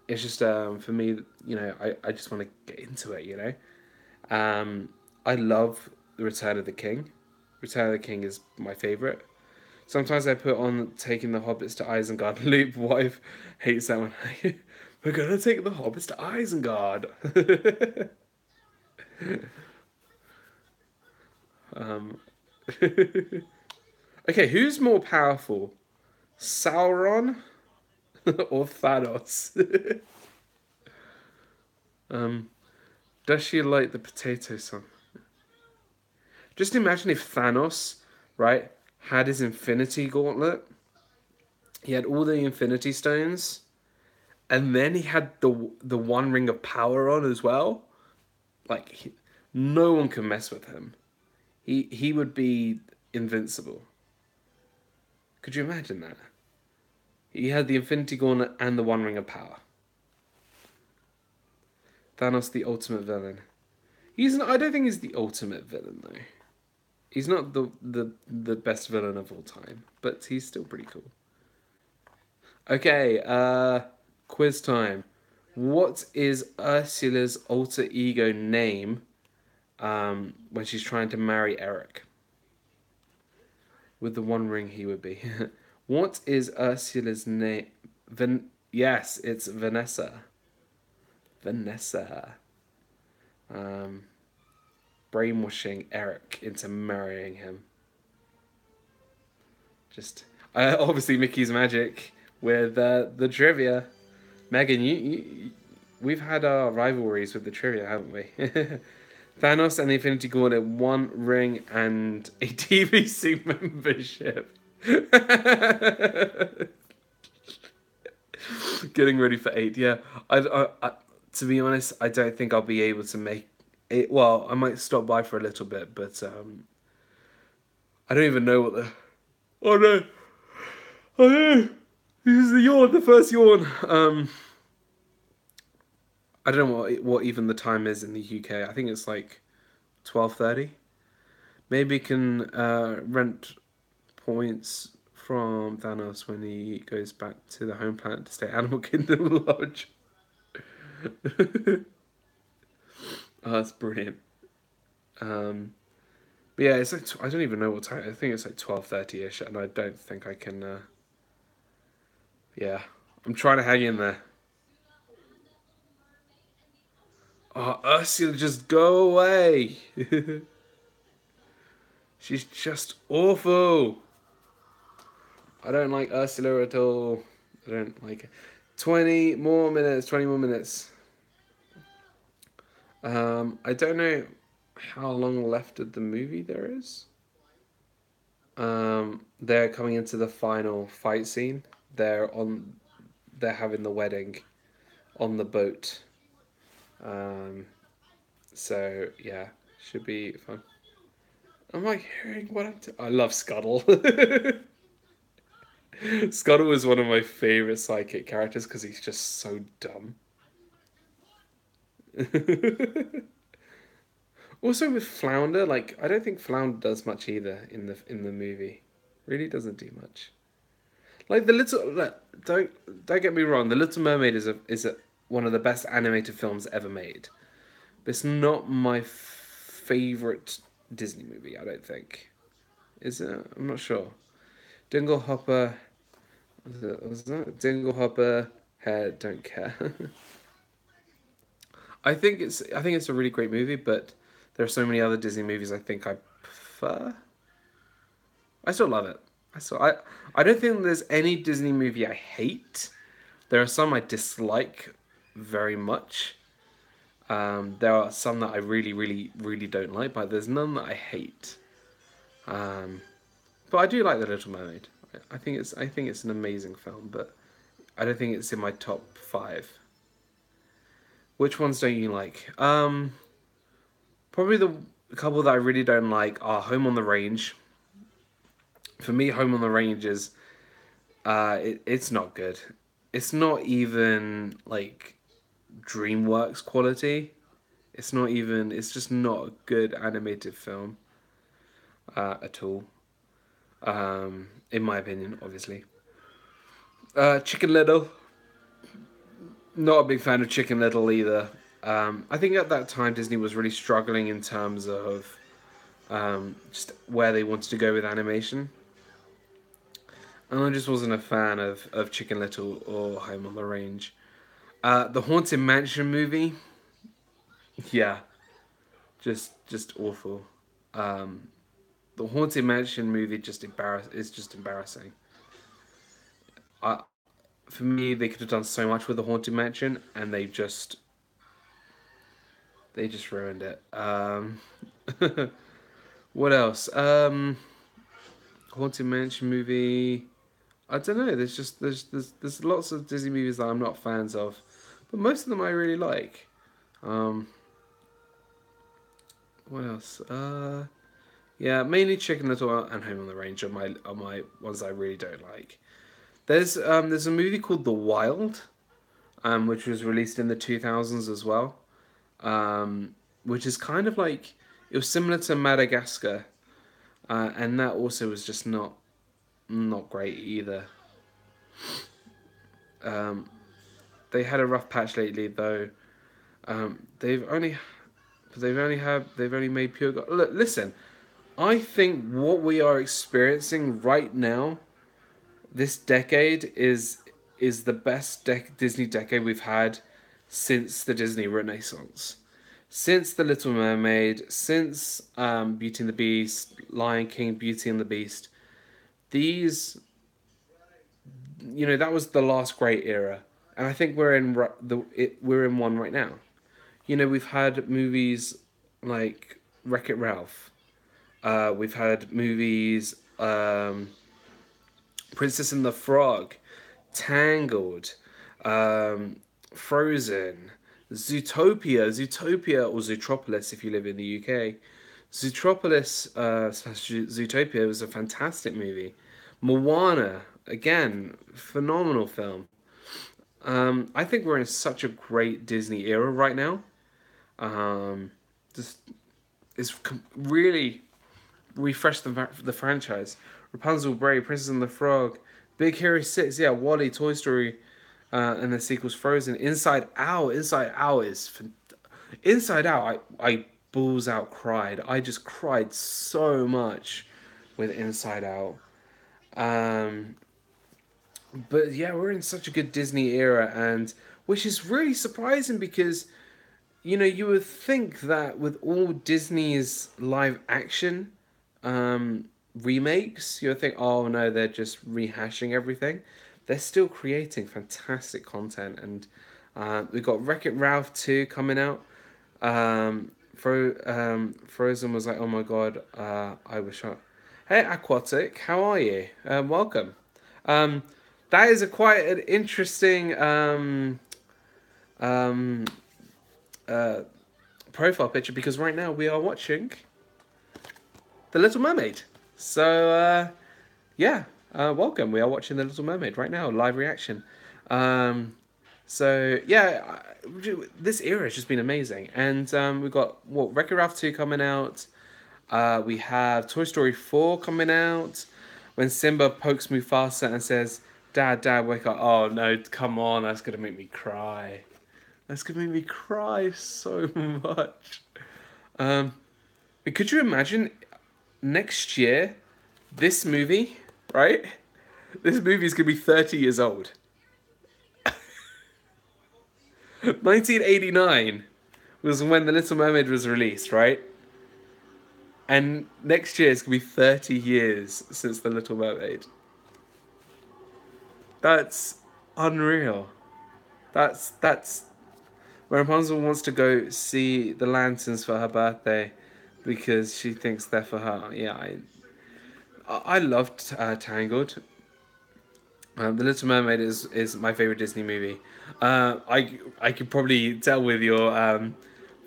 it's just for me, I just want to get into it, I love The Return of the King. Return of the King is my favorite. Sometimes I put on Taking the Hobbits to Isengard loop. Wife hates that one. We're gonna take the hobbits to Isengard. um, okay, who's more powerful, Sauron or Thanos? um, does she like the potato song? Just imagine if Thanos, right, had his Infinity Gauntlet. He had all the Infinity Stones, and then he had the One Ring of Power on as well. Like, no one can mess with him. He would be invincible. Could you imagine that? He had the Infinity Gauntlet and the One Ring of Power. Thanos, the ultimate villain. I don't think he's the ultimate villain though. He's not the best villain of all time, but he's still pretty cool. Okay, quiz time. What is Ursula's alter ego name when she's trying to marry Eric? With the One Ring, he would be. What is Ursula's name? Yes, it's Vanessa. Vanessa. Brainwashing Eric into marrying him. Just obviously Mickey's Magic with the trivia. Megan, we've had our rivalries with the trivia, haven't we? Thanos and the Infinity Gauntlet, One Ring, and a TVC membership. Getting ready for 8. Yeah, to be honest, I don't think I'll be able to make it. Well, I might stop by for a little bit, but I don't even know what the. Oh no! Oh no! This is the yawn, the first yawn. I don't know what even the time is in the UK. I think it's like 12:30. Maybe can rent points from Thanos when he goes back to the home planet to stay at Animal Kingdom Lodge. Oh, that's brilliant. But yeah, it's like I don't even know what time. I think it's like 12:30 ish, and I don't think I can. Yeah, I'm trying to hang in there. Oh, Ursula, just go away. She's just awful. I don't like Ursula at all. I don't like it. 20 more minutes. 20 more minutes. I don't know how long left of the movie there is. They're coming into the final fight scene. They're on. They're having the wedding on the boat. Um, so yeah, should be fun. Am I hearing what I love Scuttle. Scuttle is one of my favorite psychic characters because he's just so dumb. Also with Flounder, like I don't think Flounder does much either in the movie. Really doesn't do much. Like the little don't get me wrong, The Little Mermaid is one of the best animated films ever made. But it's not my favorite Disney movie. I don't think. Is it? I'm not sure. Dingle Hopper. Was that Dingle Hopper? Hair don't care. I think it's a really great movie, but there are so many other Disney movies I think I prefer. I still love it. I don't think there's any Disney movie I hate. There are some I dislike very much. There are some that I really, really, really don't like, but there's none that I hate. But I do like The Little Mermaid. I think it's an amazing film, but I don't think it's in my top 5. Which ones don't you like? Probably the couple that I really don't like are Home on the Range For me, Home on the Range is it's not good. It's not even like DreamWorks quality. It's not even. It's just not a good animated film at all. In my opinion, obviously. Chicken Little. Not a big fan of Chicken Little either. I think at that time Disney was really struggling in terms of just where they wanted to go with animation. And I just wasn't a fan of Chicken Little or Home on the Range. The Haunted Mansion movie, yeah, just awful. Um, the Haunted Mansion movie is just embarrassing. I, for me, they could have done so much with the Haunted Mansion, and they just ruined it. What else? Haunted Mansion movie. I don't know. There's lots of Disney movies that I'm not fans of, but most of them I really like. Um, what else? Yeah, mainly Chicken Little and Home on the Range are my ones I really don't like. There's a movie called The Wild, which was released in the 2000s as well, which is kind of like it was similar to Madagascar, and that also was just not great either. Um, they had a rough patch lately though. Um, they've only they've only made pure gold. Look, listen, I think what we are experiencing right now, this decade is the best Disney decade we've had since the Disney Renaissance. Since The Little Mermaid, since Beauty and the Beast, Lion King, Beauty and the Beast, these, that was the last great era, and I think we're in one right now. We've had movies like Wreck It Ralph. We've had movies Princess and the Frog, Tangled, um, Frozen, Zootopia or Zootropolis if you live in the UK. Zootropolis slash Zootopia was a fantastic movie. Moana, again, phenomenal film. I think we're in such a great Disney era right now. Um, just really refreshed the franchise. Rapunzel, Brave, Princess and the Frog, Big Hero 6, yeah, Wally, Toy Story, and the sequels Frozen. Inside Out. I balls out cried. I just cried so much with Inside Out. Um, but yeah, we're in such a good Disney era, and which is really surprising because you would think that with all Disney's live action remakes, you would think, oh no, they're just rehashing everything. They're still creating fantastic content, and we've got Wreck It Ralph 2 coming out. Frozen was like, oh my god, I was shocked. Hey, Aquatic, how are you? Welcome. Um, that is a quite an interesting um, uh, profile picture because right now we are watching The Little Mermaid. So, yeah, welcome. We are watching The Little Mermaid right now, live reaction. Um, so, yeah, this era has just been amazing. And we've got, Wreck-It Ralph 2 coming out. We have Toy Story 4 coming out. When Simba pokes Mufasa and says, Dad, wake up. Oh, no, come on, that's going to make me cry. That's going to make me cry so much. Um, could you imagine next year, this movie, right? This movie is going to be 30 years old. 1989 was when The Little Mermaid was released, right? And next year is going to be 30 years since The Little Mermaid. That's unreal. That's when Rapunzel wants to go see the lanterns for her birthday because she thinks they're for her. Yeah, I loved Tangled. The Little Mermaid is my favorite Disney movie. I could probably tell with your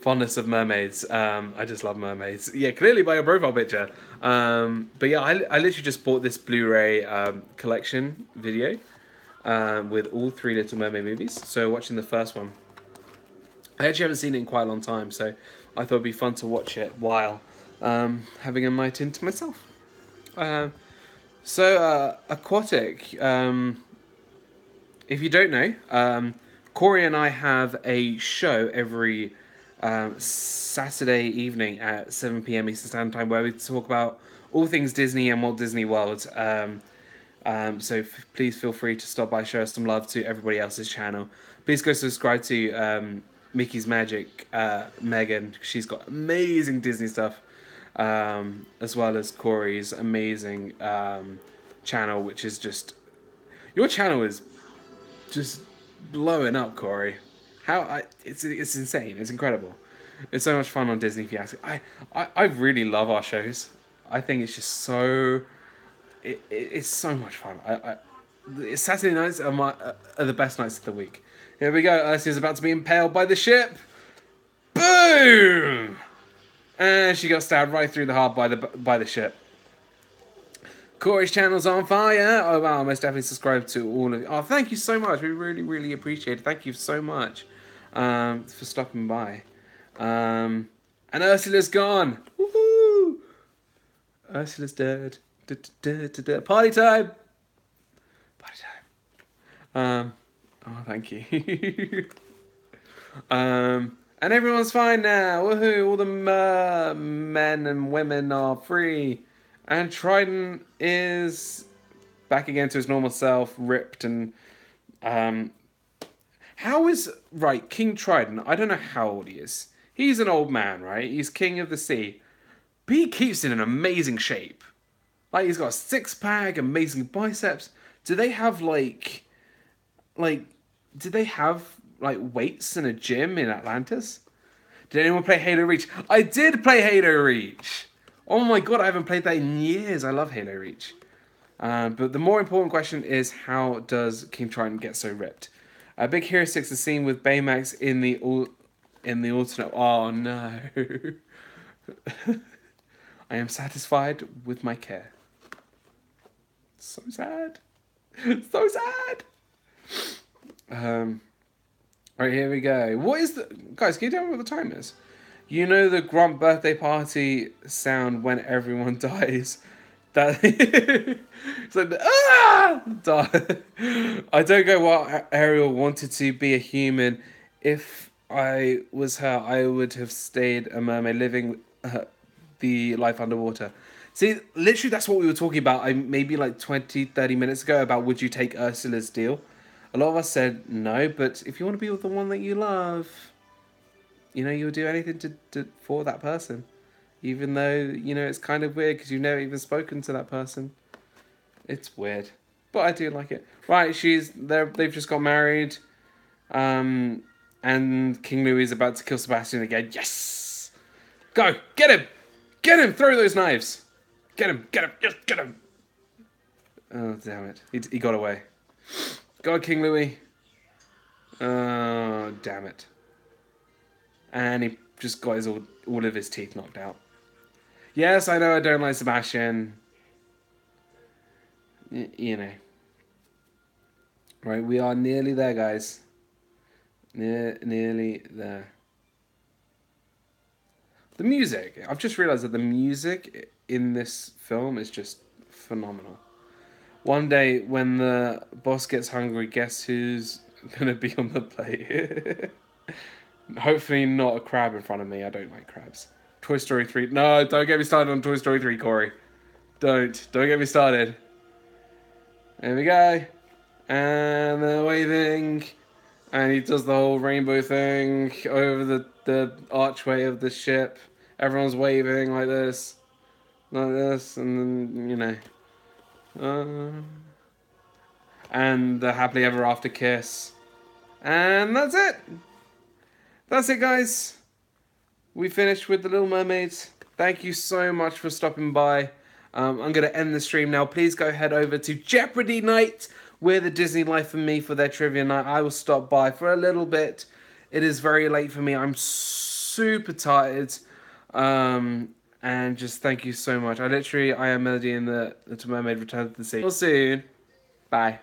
fondness of mermaids. I just love mermaids. Yeah, clearly by your profile picture. But yeah, I literally just bought this Blu-ray collection video with all three Little Mermaid movies. So watching the first one, I actually haven't seen it in quite a long time, so I thought it'd be fun to watch it while having a night in to myself. Aquatic. If you don't know, Corey and I have a show every Saturday evening at 7 p.m. Eastern Standard Time where we talk about all things Disney and Walt Disney World. Please feel free to stop by, show us some love to everybody else's channel. Please go subscribe to Mickey's Magic, Megan. She's got amazing Disney stuff, as well as Corey's amazing channel, which is just... Your channel is just blowing up, Corey. It's insane. It's incredible. It's so much fun on Disney Fiasco. I really love our shows. I think it's just so... It's so much fun. Saturday nights are the best nights of the week. Here we go. Ursula's about to be impaled by the ship. Boom! And she got stabbed right through the heart by the ship. Corey's channel's on fire. Oh wow, I most definitely subscribe to all of you. Oh, thank you so much. We really, really appreciate it. Thank you so much for stopping by. And Ursula's gone. Woohoo! Ursula's dead. Party time! Party time. Oh, thank you. And everyone's fine now. Woohoo! All the men and women are free. And Trident is back again to his normal self, ripped and... Right, King Trident, I don't know how old he is. He's an old man, right? He's king of the sea. But he keeps in an amazing shape. Like, he's got a six-pack, amazing biceps. Do they have, like, weights in a gym in Atlantis? Did anyone play Halo Reach? I did play Halo Reach! Oh my god, I haven't played that in years. I love Halo Reach. But the more important question is, how does King Trident get so ripped? Big Hero 6 is seen with Baymax in the alternate... Oh no. I am satisfied with my care. So sad. So sad. Right, here we go. What is the... Guys, can you tell me what the time is? You know the Grump birthday party sound when everyone dies? That it's like I don't go why Ariel wanted to be a human. If I was her, I would have stayed a mermaid, living the life underwater. See, literally that's what we were talking about maybe like 20-30 minutes ago about would you take Ursula's deal. A lot of us said no, but if you want to be with the one that you love, you know, you'll do anything for that person. Even though, you know, it's kind of weird because you've never even spoken to that person. It's weird. But I do like it. Right, they've just got married. And King Louis is about to kill Sebastian again. Yes! Go! Get him! Get him! Throw those knives! Get him! Get him! Yes, get him! Oh, damn it. He got away. God, King Louis. Oh, damn it. And he just got all of his teeth knocked out. Yes, I know I don't like Sebastian. You know. Right, we are nearly there, guys. Nearly there. The music. I've just realised that the music in this film is just phenomenal. One day, when the boss gets hungry, guess who's going to be on the plate? Hopefully not a crab in front of me. I don't like crabs. Toy Story 3. No, don't get me started on Toy Story 3, Corey. Don't get me started. There we go. And they're waving. And he does the whole rainbow thing over the archway of the ship. Everyone's waving like this. Like this. And then, you know. And the happily ever after kiss. And that's it. That's it, guys. We finished with The Little Mermaid. Thank you so much for stopping by. I'm going to end the stream now. Please go head over to Jeopardy Night with the Disney Life and Me for their trivia night. I will stop by for a little bit. It is very late for me. I'm super super tired. And just thank you so much. I am Melody in the Little Mermaid Return to the Sea. See you soon. Bye.